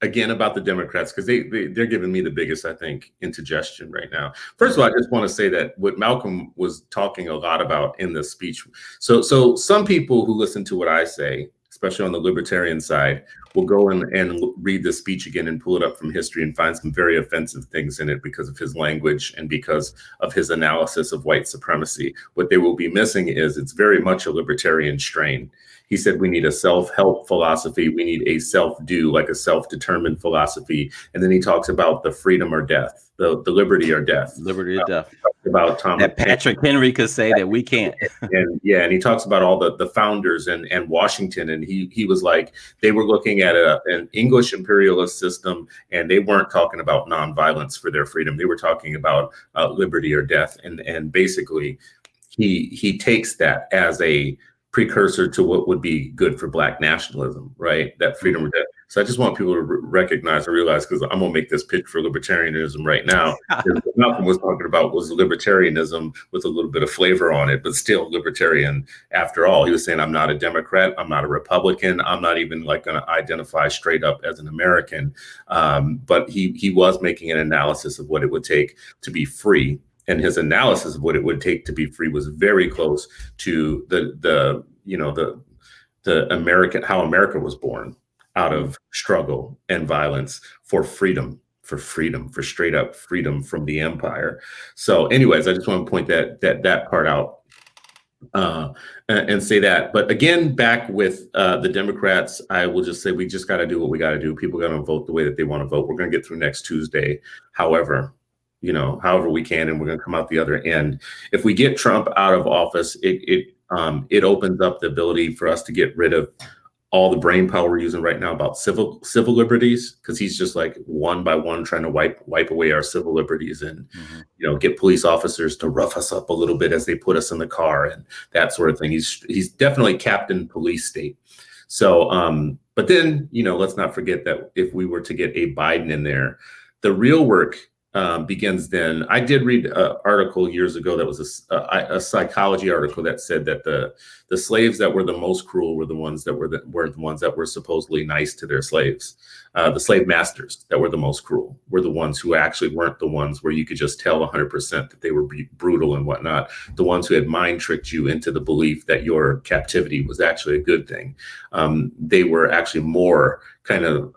A: Again, about the Democrats, because they're giving me the biggest, I think, indigestion right now. First of all, I just want to say that what Malcolm was talking a lot about in the speech. So some people who listen to what I say, especially on the libertarian side, will go and read the speech again and pull it up from history and find some very offensive things in it because of his language and because of his analysis of white supremacy. What they will be missing is it's very much a libertarian strain. He said we need a self-help philosophy. We need a self-do, like a self-determined philosophy. And then he talks about the freedom or death, the liberty or death.
B: Liberty or death.
A: About Thomas
B: that Patrick Henry could say that we can't.
A: And he talks about all the founders and Washington. And he was like, they were looking at an English imperialist system, and they weren't talking about nonviolence for their freedom. They were talking about liberty or death. And basically, he takes that as a precursor to what would be good for Black nationalism, right? That freedom or death. So I just want people to recognize and realize, because I'm gonna make this pitch for libertarianism right now. What Malcolm was talking about was libertarianism with a little bit of flavor on it, but still libertarian after all. He was saying, I'm not a Democrat, I'm not a Republican, I'm not even like gonna identify straight up as an American. But he was making an analysis of what it would take to be free. And his analysis of what it would take to be free was very close to the American, how America was born, out of struggle and violence for freedom, for straight up freedom from the empire. So anyways, I just want to point that part out and say that. But again, back with the Democrats, I will just say we just got to do what we got to do. People got to vote the way that they want to vote. We're going to get through next Tuesday. However we can, and we're going to come out the other end. If we get Trump out of office, it opens up the ability for us to get rid of all the brain power we're using right now about civil liberties, because he's just like one by one trying to wipe away our civil liberties and get police officers to rough us up a little bit as they put us in the car and that sort of thing. He's definitely Captain Police State. So, but then let's not forget that if we were to get a Biden in there, the real work begins then. I did read an article years ago that was a psychology article that said that the slaves that were the most cruel were the ones that were supposedly nice to their slaves. The slave masters that were the most cruel were the ones who actually weren't the ones where you could just tell 100% that they were brutal and whatnot. The ones who had mind tricked you into the belief that your captivity was actually a good thing. They were actually more kind of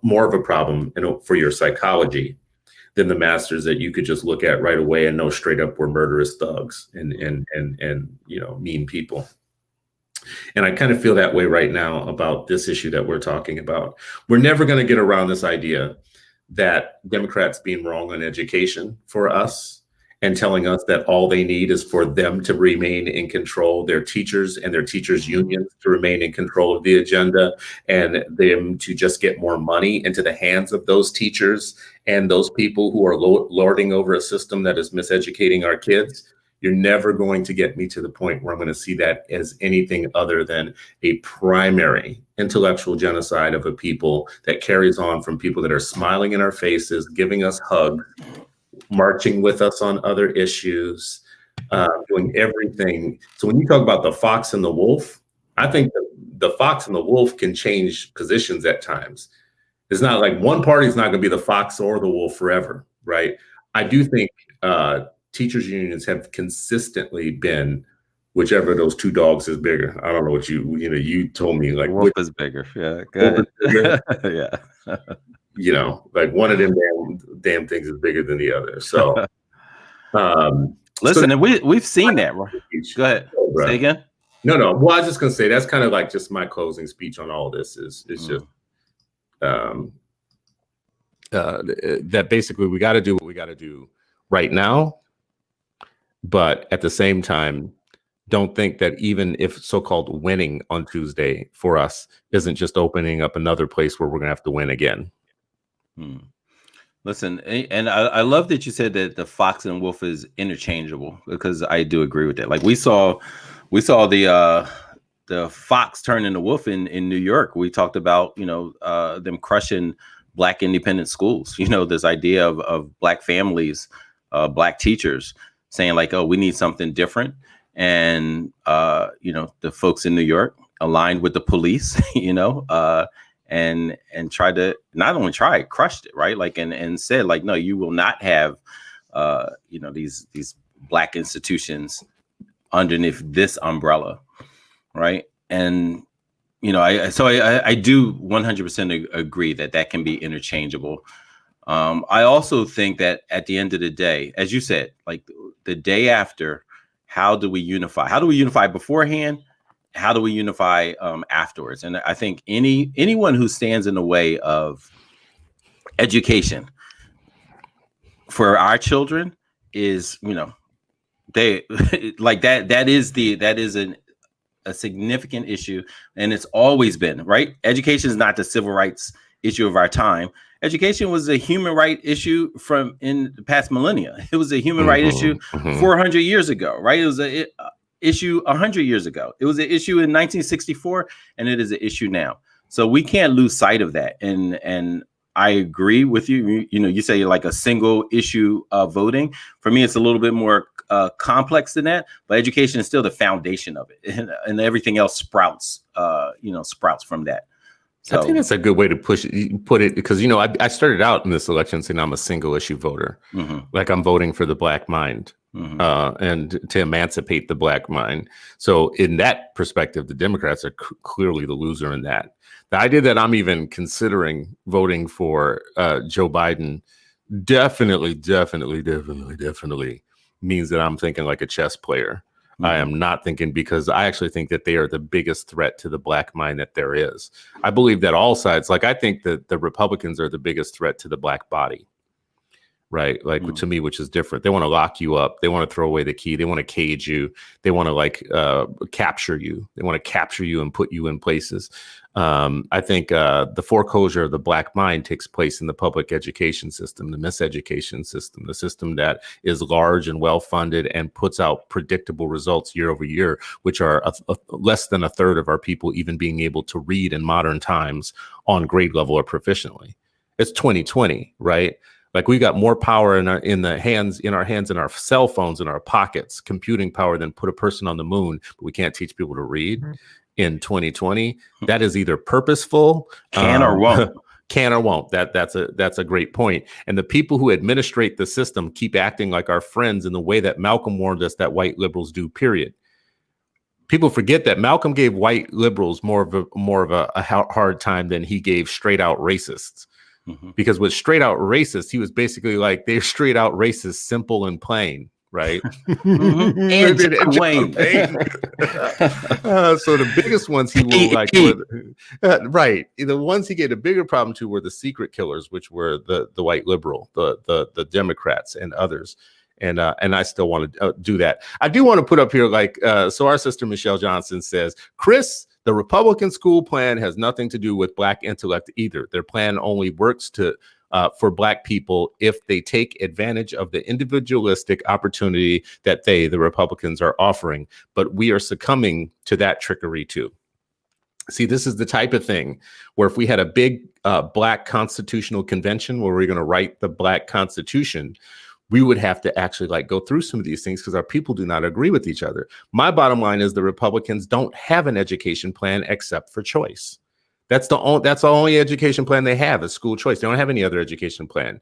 A: more of a problem for your psychology than the masters that you could just look at right away and know straight up were murderous thugs and mean people. And I kind of feel that way right now about this issue that we're talking about. We're never going to get around this idea that Democrats being wrong on education for us and telling us that all they need is for them to remain in control, their teachers and their teachers' unions to remain in control of the agenda, and them to just get more money into the hands of those teachers and those people who are lording over a system that is miseducating our kids. You're never going to get me to the point where I'm going to see that as anything other than a primary intellectual genocide of a people that carries on from people that are smiling in our faces, giving us hugs, marching with us on other issues, doing everything. So when you talk about the fox and the wolf, I think the fox and the wolf can change positions at times. It's not like one party is not going to be the fox or the wolf forever, right? I do think teachers unions have consistently been whichever of those two dogs is bigger. I don't know what you told me, like
B: wolf is bigger. Yeah, go ahead. Yeah.
A: Like one of them damn things is bigger than the other. So
B: listen, and we've seen that, right? Go ahead. Say again.
A: No. Well, I was just gonna say that's kind of like just my closing speech on all this is just that basically we got to do what we got to do right now, but at the same time, don't think that even if so-called winning on Tuesday for us isn't just opening up another place where we're gonna have to win again.
B: Listen, and I love that you said that the fox and wolf is interchangeable, because I do agree with that. Like we saw the fox turn into wolf in New York. We talked about them crushing Black independent schools. This idea of Black families, Black teachers saying like, oh, we need something different, and the folks in New York aligned with the police, and tried to crushed it, right? Like, and said like, no, you will not have, these Black institutions underneath this umbrella, right? And I do 100% agree that can be interchangeable. I also think that at the end of the day, as you said, like the day after, how do we unify? How do we unify beforehand? How do we unify afterwards? And I think anyone who stands in the way of education for our children is, they like that is a significant issue, and it's always been, right? Education is not the civil rights issue of our time. Education was a human right issue from in the past millennia. It was a human right issue 400 years ago, right? It was a issue 100 years ago. It was an issue in 1964, and it is an issue now. So we can't lose sight of that. And I agree with you. You say like a single issue of voting. For me, it's a little bit more complex than that. But education is still the foundation of it, and everything else sprouts from that. So,
C: I think that's a good way to put it, because I started out in this election saying I'm a single issue voter, like I'm voting for the Black mind. And to emancipate the Black mind. So in that perspective, the Democrats are clearly the loser in that. The idea that I'm even considering voting for Joe Biden definitely means that I'm thinking like a chess player. I am not thinking, because I actually think that they are the biggest threat to the Black mind that there is. I believe that all sides, like I think that the Republicans are the biggest threat to the Black body. Right. Like to me, which is different. They want to lock you up. They want to throw away the key. They want to cage you. They want to capture you. They want to capture you and put you in places. I think the foreclosure of the Black mind takes place in the public education system, the miseducation system, the system that is large and well funded and puts out predictable results year over year, which are less than a third of our people even being able to read in modern times on grade level or proficiently. It's 2020, right? Like we got more power in our hands, in our cell phones, in our pockets, computing power than put a person on the moon, but we can't teach people to read in 2020. That is either purposeful,
B: can or won't.
C: That's a great point. And the people who administrate the system keep acting like our friends in the way that Malcolm warned us that white liberals do, period. People forget that Malcolm gave white liberals more of a hard time than he gave straight out racists. Because with straight out racist, he was basically like, they're straight out racist, simple and plain, right?
B: And John Wayne.
C: So the biggest ones he will like were, right. The ones he gave a bigger problem to were the secret killers, which were the white liberal, the Democrats and others. And I still want to do that. I do want to put up here, like, so our sister Michelle Johnson says, Chris, the Republican school plan has nothing to do with Black intellect either. Their plan only works for Black people if they take advantage of the individualistic opportunity that the Republicans, are offering. But we are succumbing to that trickery too. See, this is the type of thing where if we had a big Black constitutional convention where we're going to write the Black Constitution, we would have to actually like go through some of these things because our people do not agree with each other. My bottom line is the Republicans don't have an education plan except for choice. That's the only education plan they have is school choice. They don't have any other education plan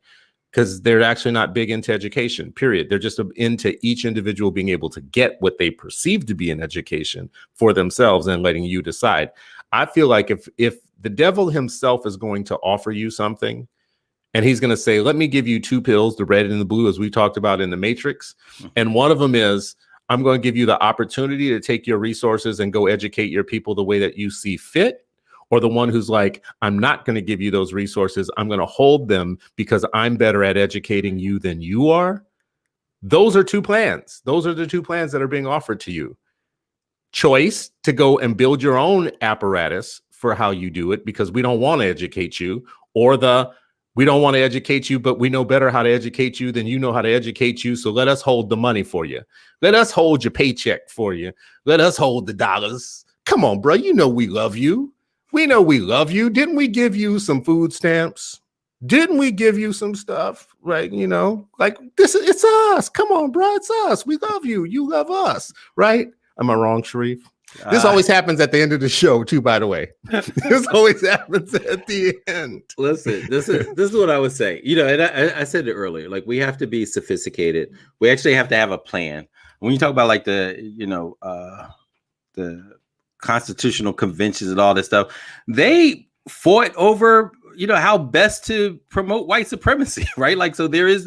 C: because they're actually not big into education, period. They're just into each individual being able to get what they perceive to be an education for themselves and letting you decide. I feel like if the devil himself is going to offer you something, and he's going to say, let me give you two pills, the red and the blue, as we talked about in the Matrix. And one of them is, I'm going to give you the opportunity to take your resources and go educate your people the way that you see fit. Or the one who's like, I'm not going to give you those resources. I'm going to hold them because I'm better at educating you than you are. Those are two plans. Those are the two plans that are being offered to you. Choice to go and build your own apparatus for how you do it because we don't want to educate you, or we don't want to educate you, but we know better how to educate you than you know how to educate you. So let us hold the money for you. Let us hold your paycheck for you. Let us hold the dollars. Come on, bro. You know we love you. We know we love you. Didn't we give you some food stamps? Didn't we give you some stuff? Right? You know, like it's us. Come on, bro. It's us. We love you. You love us. Right? Am I wrong, Sharif? This always happens at the end of the show, too, by the way. This always happens at the end.
B: Listen, this is what I would say. You know, and I said it earlier, like we have to be sophisticated. We actually have to have a plan. When you talk about like the constitutional conventions and all this stuff, they fought over, you know, how best to promote white supremacy, right? Like, so there's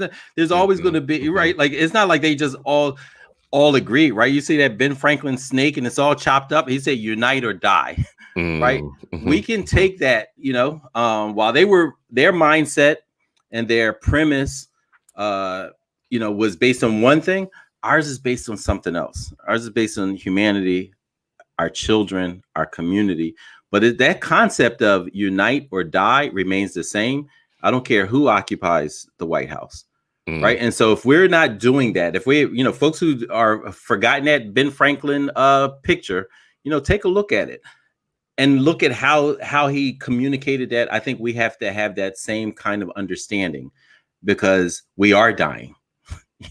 B: always going to be, right? Like, it's not like they just all agree, right? You see that Ben Franklin snake and it's all chopped up. He said, unite or die, right? We can take that, you know, while their mindset and their premise, you know, was based on one thing. Ours is based on something else. Ours is based on humanity, our children, our community. But that concept of unite or die remains the same. I don't care who occupies the White House. Right. And so if we're not doing that, if we, you know, folks who are forgotten that Ben Franklin picture, you know, take a look at it and look at how he communicated that. I think we have to have that same kind of understanding because we are dying,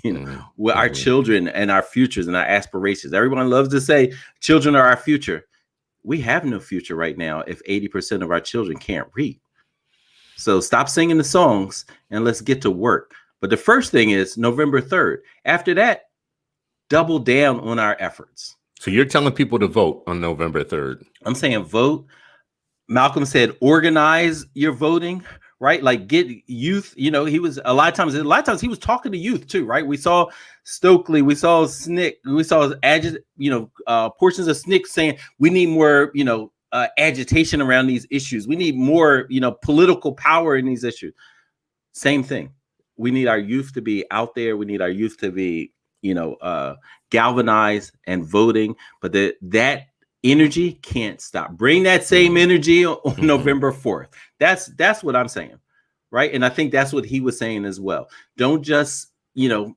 B: you know, our children and our futures and our aspirations. Everyone loves to say children are our future. We have no future right now if 80% of our children can't read. So stop singing the songs and let's get to work. But the first thing is November 3rd. After that, double down on our efforts.
C: So you're telling people to vote on November 3rd.
B: I'm saying vote. Malcolm said organize your voting, right? Like get youth. You know, he was a lot of times he was talking to youth too, right? We saw Stokely, we saw SNCC, we saw portions of SNCC saying we need more, you know, agitation around these issues. We need more, you know, political power in these issues. Same thing. We need our youth to be out there. We need our youth to be, you know, galvanized and voting. But that energy can't stop. Bring that same energy on November 4th. That's what I'm saying, right? And I think that's what he was saying as well. Don't just, you know,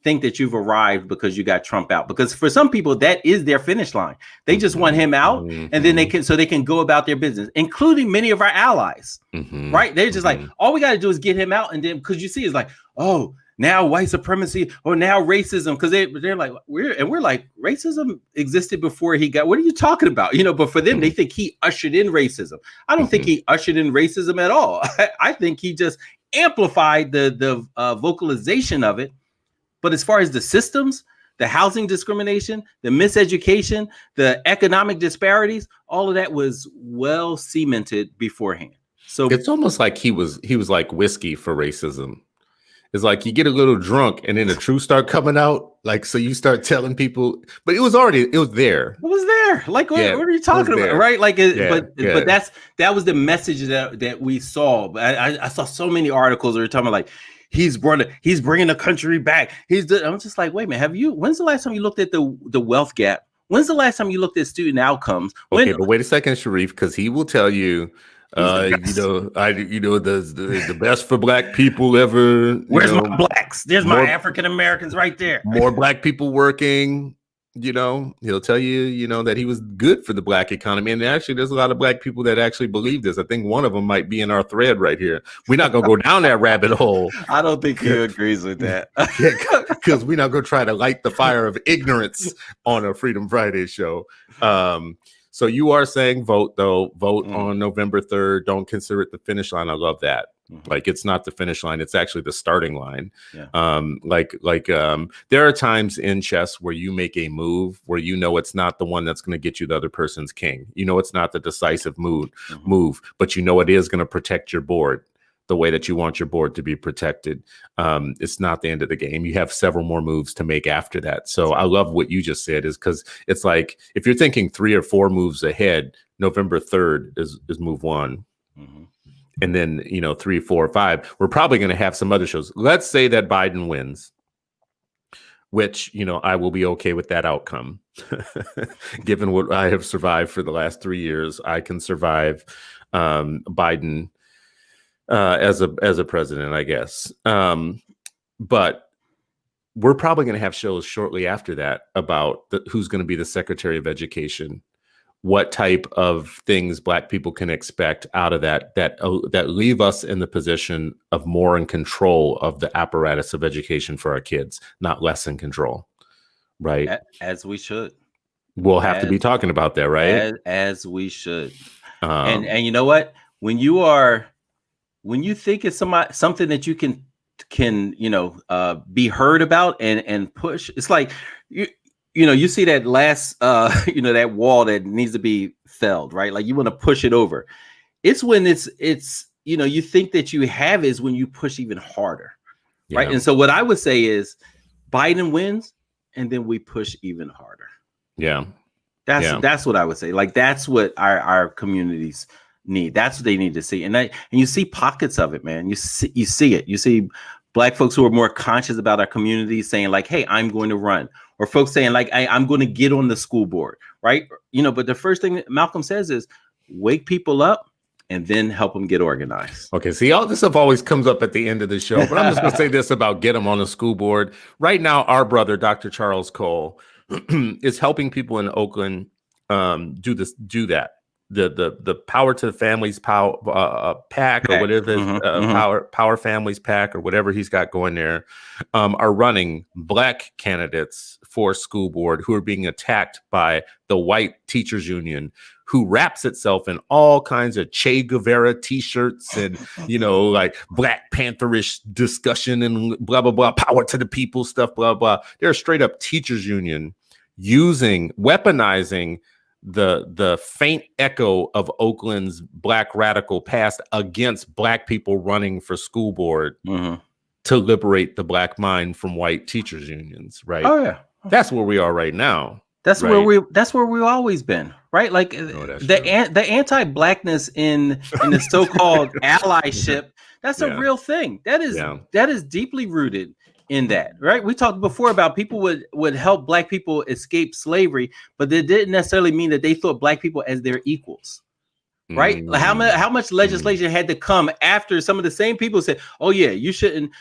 B: think that you've arrived because you got Trump out. Because for some people, that is their finish line. They just want him out, and then they can go about their business, including many of our allies, right? They're just like, all we got to do is get him out, and then because you see, it's like, oh, now white supremacy or now racism, because they're like we're like racism existed before he got. What are you talking about? You know, but for them, they think he ushered in racism. I don't think he ushered in racism at all. I think he just amplified the vocalization of it. But as far as the systems, the housing discrimination, the miseducation, the economic disparities, all of that was well cemented beforehand. So
C: it's almost like he was like whiskey for racism. It's like you get a little drunk and then the truth start coming out Like, so you start telling people, but it was there.
B: It was there. Like, what are you talking about? Right? Like, but that was the message that we saw. But I saw so many articles that were talking about, like, he's bringing the country back. I'm just like, wait a minute. When's the last time you looked at the wealth gap? When's the last time you looked at student outcomes?
C: Okay, but wait a second, Sharif, because he will tell you, the best for black people ever.
B: Where's my blacks? There's my African Americans right there.
C: More black people working. He'll tell you, that he was good for the black economy. And actually, there's a lot of black people that actually believe this. I think one of them might be in our thread right here. We're not going to go down that rabbit hole.
B: I don't think he agrees with that.
C: Because we're not going to try to light the fire of ignorance on a Freedom Friday show. So you are saying vote on November 3rd. Don't consider it the finish line. I love that. Like, it's not the finish line. It's actually the starting line. Yeah. There are times in chess where you make a move where it's not the one that's going to get you the other person's king. It's not the decisive move, but it is going to protect your board the way that you want your board to be protected. It's not the end of the game. You have several more moves to make after that. So I love what you just said, is because it's like, if you're thinking 3 or 4 moves ahead, November 3rd is move 1. And then, 3, 4, 5, we're probably going to have some other shows. Let's say that Biden wins, which, I will be okay with that outcome. Given what I have survived for the last 3 years, I can survive Biden as a president, I guess. But we're probably going to have shows shortly after that about who's going to be the Secretary of Education, what type of things black people can expect out of that leave us in the position of more in control of the apparatus of education for our kids, not less in control. Right.
B: As we should.
C: We'll have to be talking about that, right?
B: As we should. And you know what? When you think it's something that you can be heard about and push, it's like you see that last that wall that needs to be felled, right? Like, you want to push it over. It's when it's you think that you have is when you push even harder, right? And so what I would say is Biden wins, and then we push even harder.
C: Yeah,
B: that's what I would say. Like, that's what our communities need. That's what they need to see. And you see pockets of it, man. You see it. You see black folks who are more conscious about our community saying, like, hey, I'm going to run. Or folks saying, like, I'm going to get on the school board, right? But the first thing that Malcolm says is wake people up and then help them get organized.
C: Okay, see, all this stuff always comes up at the end of the show, but I'm just going to say this about get them on the school board. Right now, our brother, Dr. Charles Cole, is helping people in Oakland do that. The Power to the Families PAC, or whatever it is, Power Families PAC, or whatever he's got going there, are running black candidates for school board who are being attacked by the white teachers union, who wraps itself in all kinds of Che Guevara t-shirts and, like Black Pantherish discussion and blah, blah, blah, power to the people stuff, blah, blah. They're a straight up teachers union weaponizing the faint echo of Oakland's black radical past against black people running for school board to liberate the black mind from white teachers unions, right?
B: Oh yeah.
C: That's where we are right now.
B: That's right? where we've always been, right? Like the anti-blackness in the so-called allyship, that's a real thing. That is deeply rooted in that, right? We talked before about people would help black people escape slavery, but that didn't necessarily mean that they thought black people as their equals, right? Like how much legislation had to come after some of the same people said, oh yeah, you shouldn't,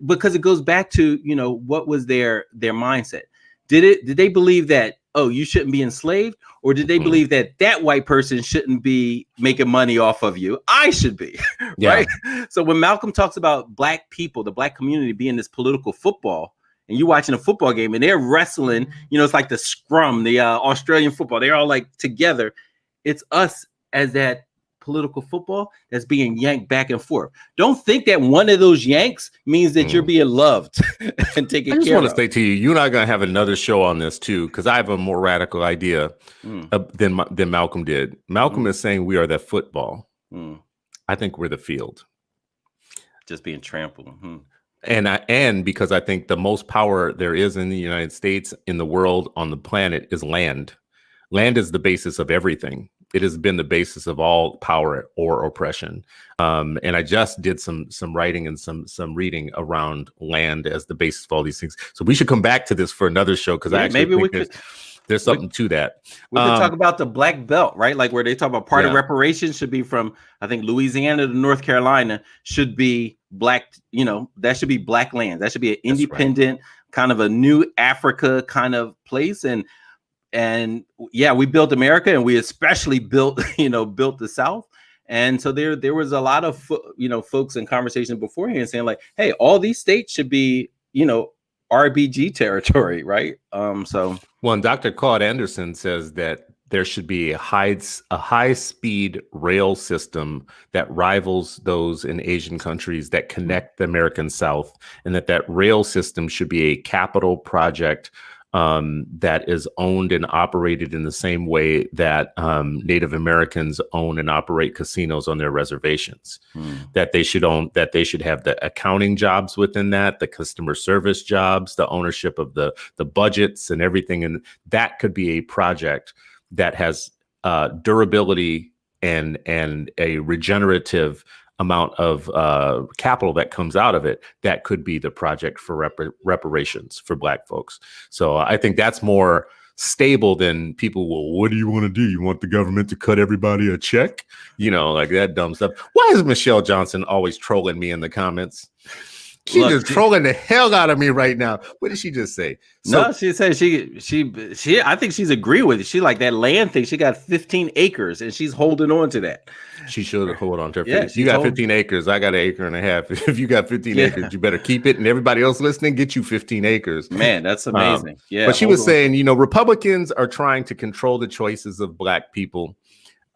B: because it goes back to what was their mindset. Did they believe that, oh, you shouldn't be enslaved? Or did they believe that white person shouldn't be making money off of you? I should be, right? So when Malcolm talks about black people, the black community being this political football, and you watching a football game and they're wrestling, it's like the scrum, the Australian football, they're all like together. It's us as that political football that's being yanked back and forth. Don't think that one of those yanks means that you're being loved and taken care of. I just want
C: to say to you, you're not going to have another show on this too, because I have a more radical idea than Malcolm did. Malcolm is saying we are that football. I think we're the field.
B: Just being trampled.
C: And because I think the most power there is in the United States, in the world, on the planet, is land. Land is the basis of everything. It has been the basis of all power or oppression. And I just did some writing and some reading around land as the basis of all these things. So we should come back to this for another show, because I actually think there's something to that.
B: We could talk about the Black Belt, right? Like where they talk about part of reparations should be from, I think, Louisiana to North Carolina should be black, that should be black land. That should be an independent kind of a new Africa kind of place. And yeah, we built America, and we especially built the South. And so there was a lot of, folks in conversation beforehand saying like, hey, all these states should be, RBG territory, right?
C: Well, and Dr. Claude Anderson says that there should be a high-speed rail system that rivals those in Asian countries that connect the American South, and that rail system should be a capital project that is owned and operated in the same way that Native Americans own and operate casinos on their reservations. That they should have the accounting jobs within that, the customer service jobs, the ownership of the budgets and everything. And that could be a project that has durability and a regenerative amount of capital that comes out of it. That could be the project for reparations for Black folks. So I think that's more stable than people. Well, what do you want to do? You want the government to cut everybody a check? Like that dumb stuff. Why is Michelle Johnson always trolling me in the comments? She's just trolling the hell out of me right now. What did she just say?
B: No, she said she I think she's agreeing with it. She like that land thing. She got 15 acres and she's holding on to that.
C: She should hold on to her. Yeah, you got 15 acres. I got 1.5 acres. If you got 15 acres, you better keep it. And everybody else listening, get you 15 acres.
B: Man, that's amazing.
C: But she was saying, Republicans are trying to control the choices of Black people.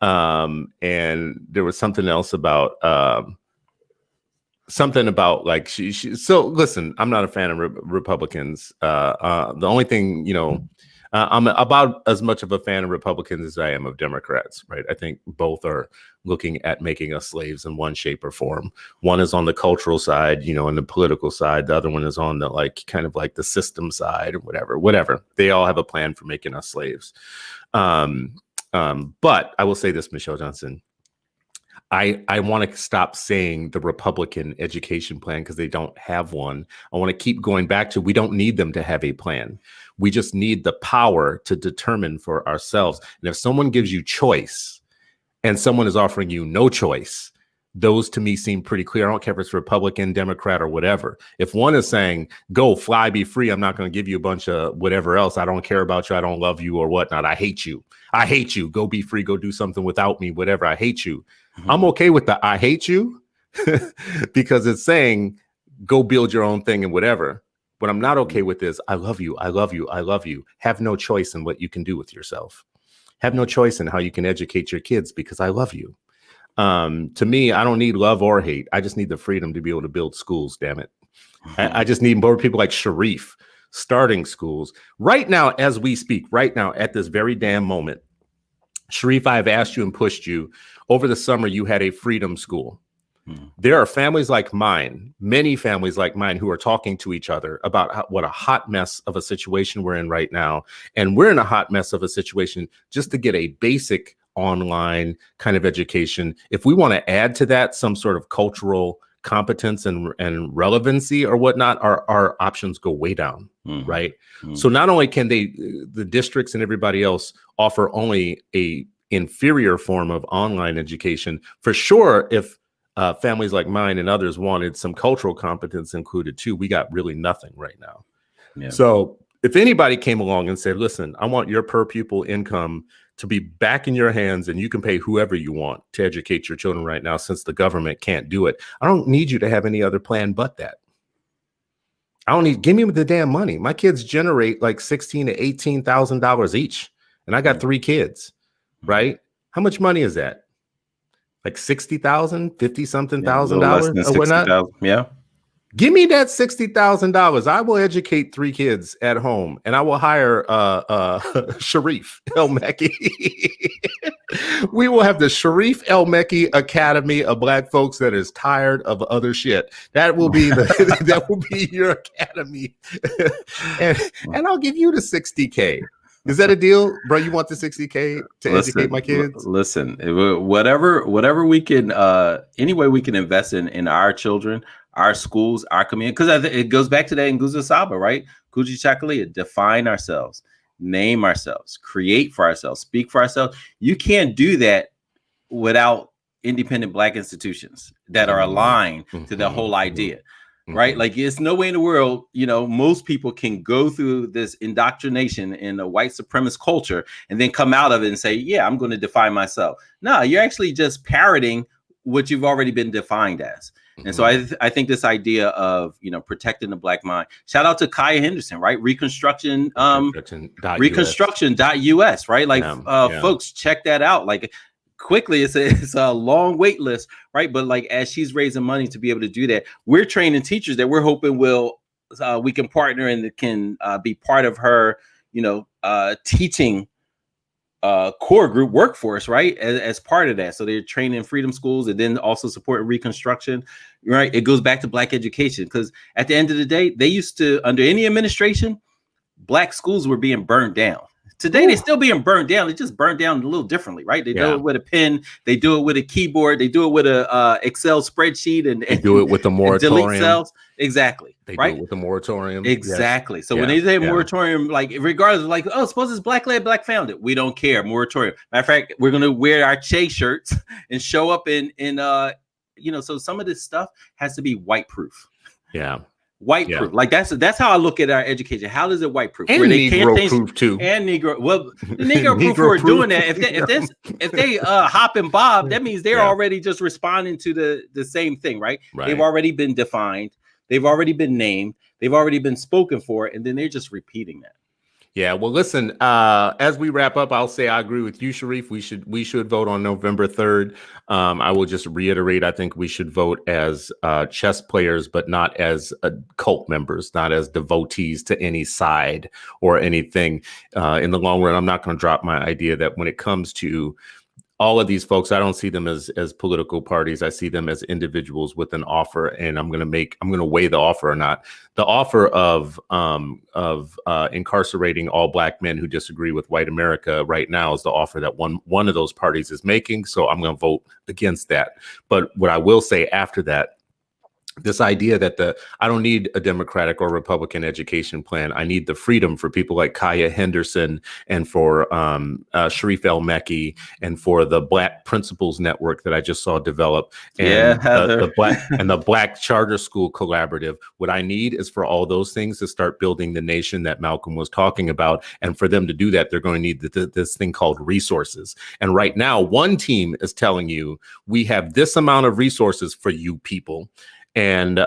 C: And there was something else about like she so listen, I'm not a fan of Republicans. The only thing, I'm about as much of a fan of Republicans as I am of Democrats, right? I think both are looking at making us slaves in one shape or form. One is on the cultural side, and the political side. The other one is on the kind of like the system side or whatever. They all have a plan for making us slaves. But I will say this, Michelle Johnson, I want to stop saying the Republican education plan because they don't have one. I want to keep going back to, we don't need them to have a plan. We just need the power to determine for ourselves. And if someone gives you choice and someone is offering you no choice, those to me seem pretty clear. I don't care if it's Republican, Democrat, or whatever. If one is saying, go fly, be free, I'm not going to give you a bunch of whatever else. I don't care about you. I don't love you or whatnot. I hate you. I hate you. Go be free. Go do something without me, whatever. I hate you. I'm okay with the I hate you because it's saying go build your own thing and whatever. What I'm not okay with is I love you. I love you. I love you. Have no choice in what you can do with yourself. Have no choice in how you can educate your kids because I love you. To me, I don't need love or hate. I just need the freedom to be able to build schools. Damn it. I just need more people like Sharif starting schools right now as we speak, right now at this very damn moment. Sharif, I have asked you and pushed you over the summer. You had a freedom school. There are families like mine, many families like mine, who are talking to each other about what a hot mess of a situation we're in right now. And we're in a hot mess of a situation just to get a basic online kind of education. If we want to add to that some sort of cultural competence and relevancy or whatnot, our options go way down, right? So not only can the districts and everybody else offer only a inferior form of online education, for sure, if families like mine and others wanted some cultural competence included too, we got really nothing right now. So if anybody came along and said, listen, I want your per pupil income to be back in your hands and you can pay whoever you want to educate your children right now, since the government can't do it, I don't need you to have any other plan but that. Give me the damn money. My kids generate like $16,000 to $18,000 each. And I got 3 kids, right? How much money is that? Like $60,000, $50-something thousand dollars or whatnot?
B: Yeah.
C: Give me that $60,000. I will educate 3 kids at home, and I will hire Sharif El Mekki. We will have the Sharif El Mekki Academy of Black folks that is tired of other shit. That will be that will be your academy, and I'll give you the $60K. Is that a deal, bro? You want the $60K to educate my kids?
B: Listen, whatever we can, any way we can invest in our children, our schools, our community, because it goes back to that Nguzo Saba, right? Kuji Chakalia, define ourselves, name ourselves, create for ourselves, speak for ourselves. You can't do that without independent Black institutions that are aligned to the whole idea. Right? Like, it's no way in the world, most people can go through this indoctrination in a white supremacist culture and then come out of it and say, yeah, I'm going to define myself. No, you're actually just parroting what you've already been defined as. And so I think this idea of, protecting the Black mind, shout out to Kaya Henderson, right? Reconstruction.us, right? Like, folks, check that out. Like, quickly, it's a long wait list, right? But like, as she's raising money to be able to do that, we're training teachers that we're hoping we can partner and can be part of her, teaching core group workforce, right? As part of that. So they're training freedom schools and then also supporting Reconstruction, right? It goes back to Black education, because at the end of the day, they used to, under any administration, Black schools were being burned down. Today, they're still being burned down. They just burned down a little differently, right? They do it with a pen. They do it with a keyboard. They do it with a Excel spreadsheet, and
C: they do it with the moratorium.
B: Delete cells. Exactly.
C: They
B: right?
C: do it with the moratorium.
B: Exactly. Yes. So when they say moratorium, like, regardless of, like, suppose it's Black led, Black founded, we don't care. Moratorium. Matter of fact, we're gonna wear our Che shirts and show up in so some of this stuff has to be white proof.
C: Yeah.
B: White proof, like that's how I look at our education. How is it white proof?
C: And Negro proof too.
B: And Negro, well, the Negro proof who are doing that. If they hop and bob, that means they're already just responding to the same thing, right? They've already been defined, they've already been named, they've already been spoken for, and then they're just repeating that.
C: Yeah, well, listen, as we wrap up, I'll say I agree with you, Sharif. We should vote on November 3rd. I will just reiterate, I think we should vote as chess players, but not as cult members, not as devotees to any side or anything. In the long run, I'm not going to drop my idea that when it comes to all of these folks, I don't see them as political parties. I see them as individuals with an offer, and I'm going to weigh the offer or not. The offer of incarcerating all Black men who disagree with white America right now is the offer that one of those parties is making. So I'm going to vote against that. But what I will say after that, this idea that I don't need a Democratic or Republican education plan. I need the freedom for people like Kaya Henderson and for Sharif El Mekki and for the Black Principals Network that I just saw develop, and the Black Charter School Collaborative. What I need is for all those things to start building the nation that Malcolm was talking about. And for them to do that, they're going to need this thing called resources. And right now, one team is telling you, we have this amount of resources for you people. And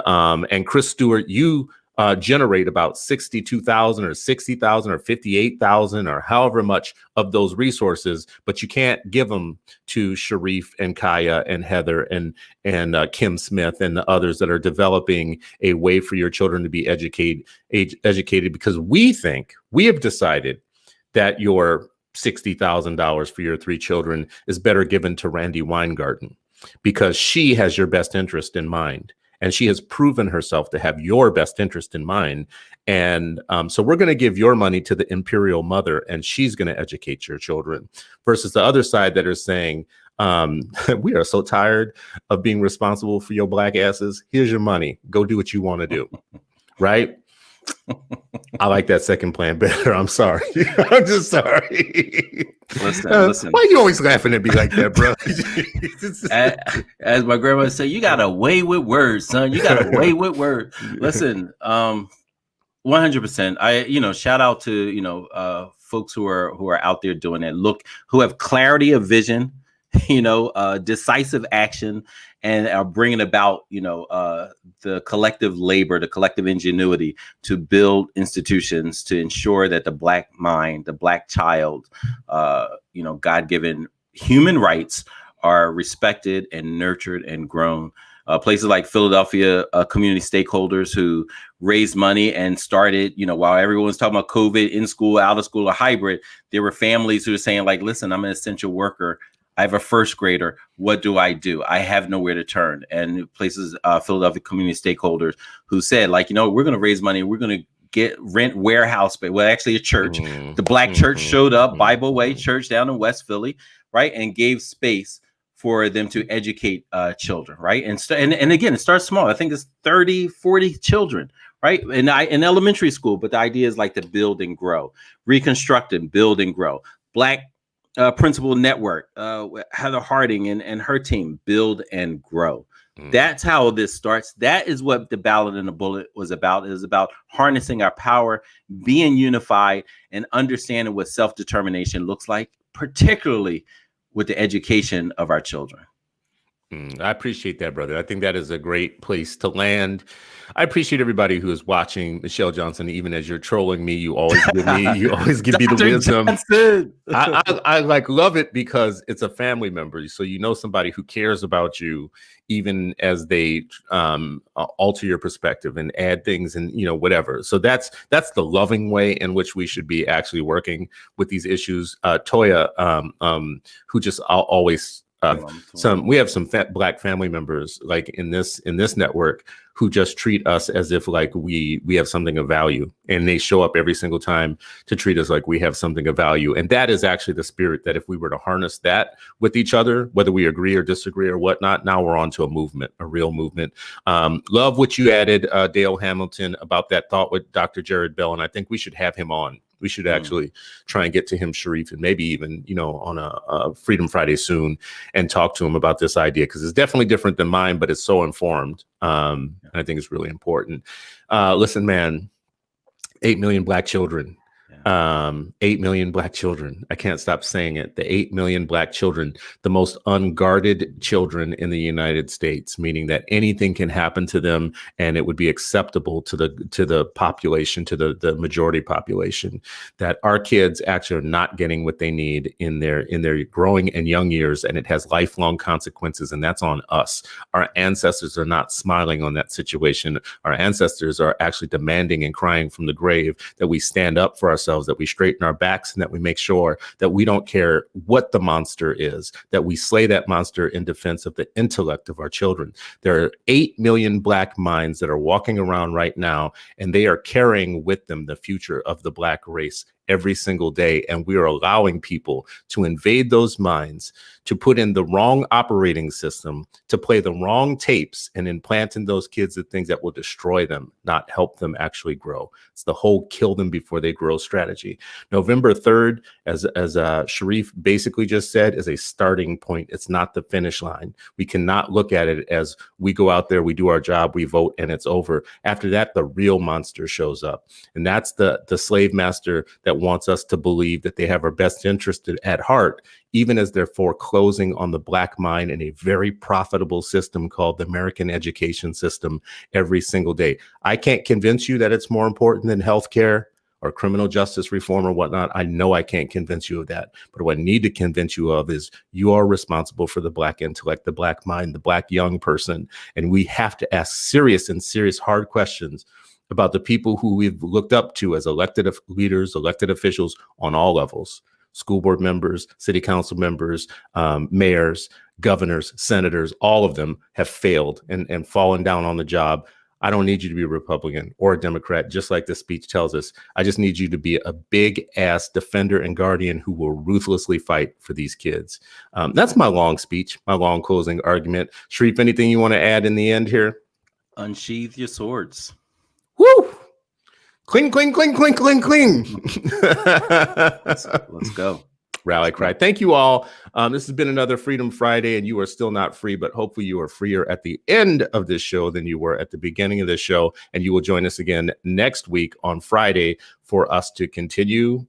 C: Chris Stewart, you generate about 62,000 or 60,000 or 58,000 or however much of those resources, but you can't give them to Sharif and Kaya and Heather and Kim Smith and the others that are developing a way for your children to be educated, because we have decided that your $60,000 for your 3 children is better given to Randy Weingarten, because she has your best interest in mind. And she has proven herself to have your best interest in mind. And so we're going to give your money to the Imperial Mother, and she's going to educate your children, versus the other side that are saying, we are so tired of being responsible for your Black asses. Here's your money. Go do what you want to do. Right? I like that second plan better. I'm sorry. I'm just sorry.
B: Listen.
C: Why are you always laughing at me like that, bro?
B: As my grandma would say, you got a way with words, son. You got a way with words. Listen, 100%. Shout out to folks who are out there doing that. Who have clarity of vision, decisive action, and are bringing about, the collective labor, the collective ingenuity to build institutions to ensure that the Black mind, the Black child, God-given human rights are respected and nurtured and grown. Places like Philadelphia, community stakeholders who raised money and started, while everyone was talking about COVID, in school, out of school, or hybrid, there were families who were saying, like, listen, I'm an essential worker. I have a first grader. What do? I have nowhere to turn. And places, Philadelphia community stakeholders who said, like, we're going to raise money. We're going to rent warehouse space. Well, actually a church. The Black church showed up, Bible Way Church down in West Philly, right? And gave space for them to educate children, right? And again, it starts small. I think it's 30, 40 children, right? In elementary school, but the idea is like to build and grow, reconstruct and build and grow. Black Principal Network, Heather Harding and her team, build and grow. That's how this starts. That is what the Ballot and the Bullet was about. It is about harnessing our power, being unified, and understanding what self-determination looks like, particularly with the education of our children.
C: I appreciate that, brother. I think that is a great place to land. I appreciate everybody who is watching. Michelle Johnson, even as you're trolling me, you always give me the wisdom. I love it because it's a family member. So somebody who cares about you, even as they alter your perspective and add things and whatever. So that's the loving way in which we should be actually working with these issues. Toya, who just always we have some Black family members like in this network who just treat us as if like we have something of value, and they show up every single time to treat us like we have something of value. And that is actually the spirit that if we were to harness that with each other, whether we agree or disagree or whatnot, now we're on to a movement, a real movement. Love what you added, Dale Hamilton, about that thought with Dr. Jared Bell, and I think we should have him on. We should actually try and get to him, Sharif, and maybe even, on a Freedom Friday soon and talk to him about this idea, because it's definitely different than mine, but it's so informed. And I think it's really important. Listen, man, 8 million Black children. 8 million Black children. I can't stop saying it. The 8 million Black children, the most unguarded children in the United States, meaning that anything can happen to them and it would be acceptable to the population, to the majority population, that our kids actually are not getting what they need in their growing and young years, and it has lifelong consequences, and that's on us. Our ancestors are not smiling on that situation. Our ancestors are actually demanding and crying from the grave that we stand up for ourselves, that we straighten our backs, and that we make sure that we don't care what the monster is, that we slay that monster in defense of the intellect of our children. There are 8 million Black minds that are walking around right now, and they are carrying with them the future of the Black race every single day. And we are allowing people to invade those minds, to put in the wrong operating system, to play the wrong tapes, and implant in those kids the things that will destroy them, not help them actually grow. It's the whole kill them before they grow strategy. November 3rd, as Sharif basically just said, is a starting point. It's not the finish line. We cannot look at it as we go out there, we do our job, we vote, and it's over. After that, the real monster shows up. And that's the slave master that wants us to believe that they have our best interest at heart, even as they're foreclosing on the Black mind in a very profitable system called the American education system every single day. I can't convince you that it's more important than healthcare or criminal justice reform or whatnot. I know I can't convince you of that. But what I need to convince you of is you are responsible for the Black intellect, the Black mind, the Black young person. And we have to ask serious hard questions about the people who we've looked up to as elected leaders, elected officials on all levels: school board members, city council members, mayors, governors, senators. All of them have failed and fallen down on the job. I don't need you to be a Republican or a Democrat, just like the speech tells us. I just need you to be a big ass defender and guardian who will ruthlessly fight for these kids. That's my long speech, my long closing argument. Sharif, anything you want to add in the end here?
B: Unsheathe your swords.
C: Woo! Cling, cling, cling, cling, cling, cling.
B: Let's go.
C: Rally cry. Thank you all. This has been another Freedom Friday, and you are still not free, but hopefully you are freer at the end of this show than you were at the beginning of this show. And you will join us again next week on Friday for us to continue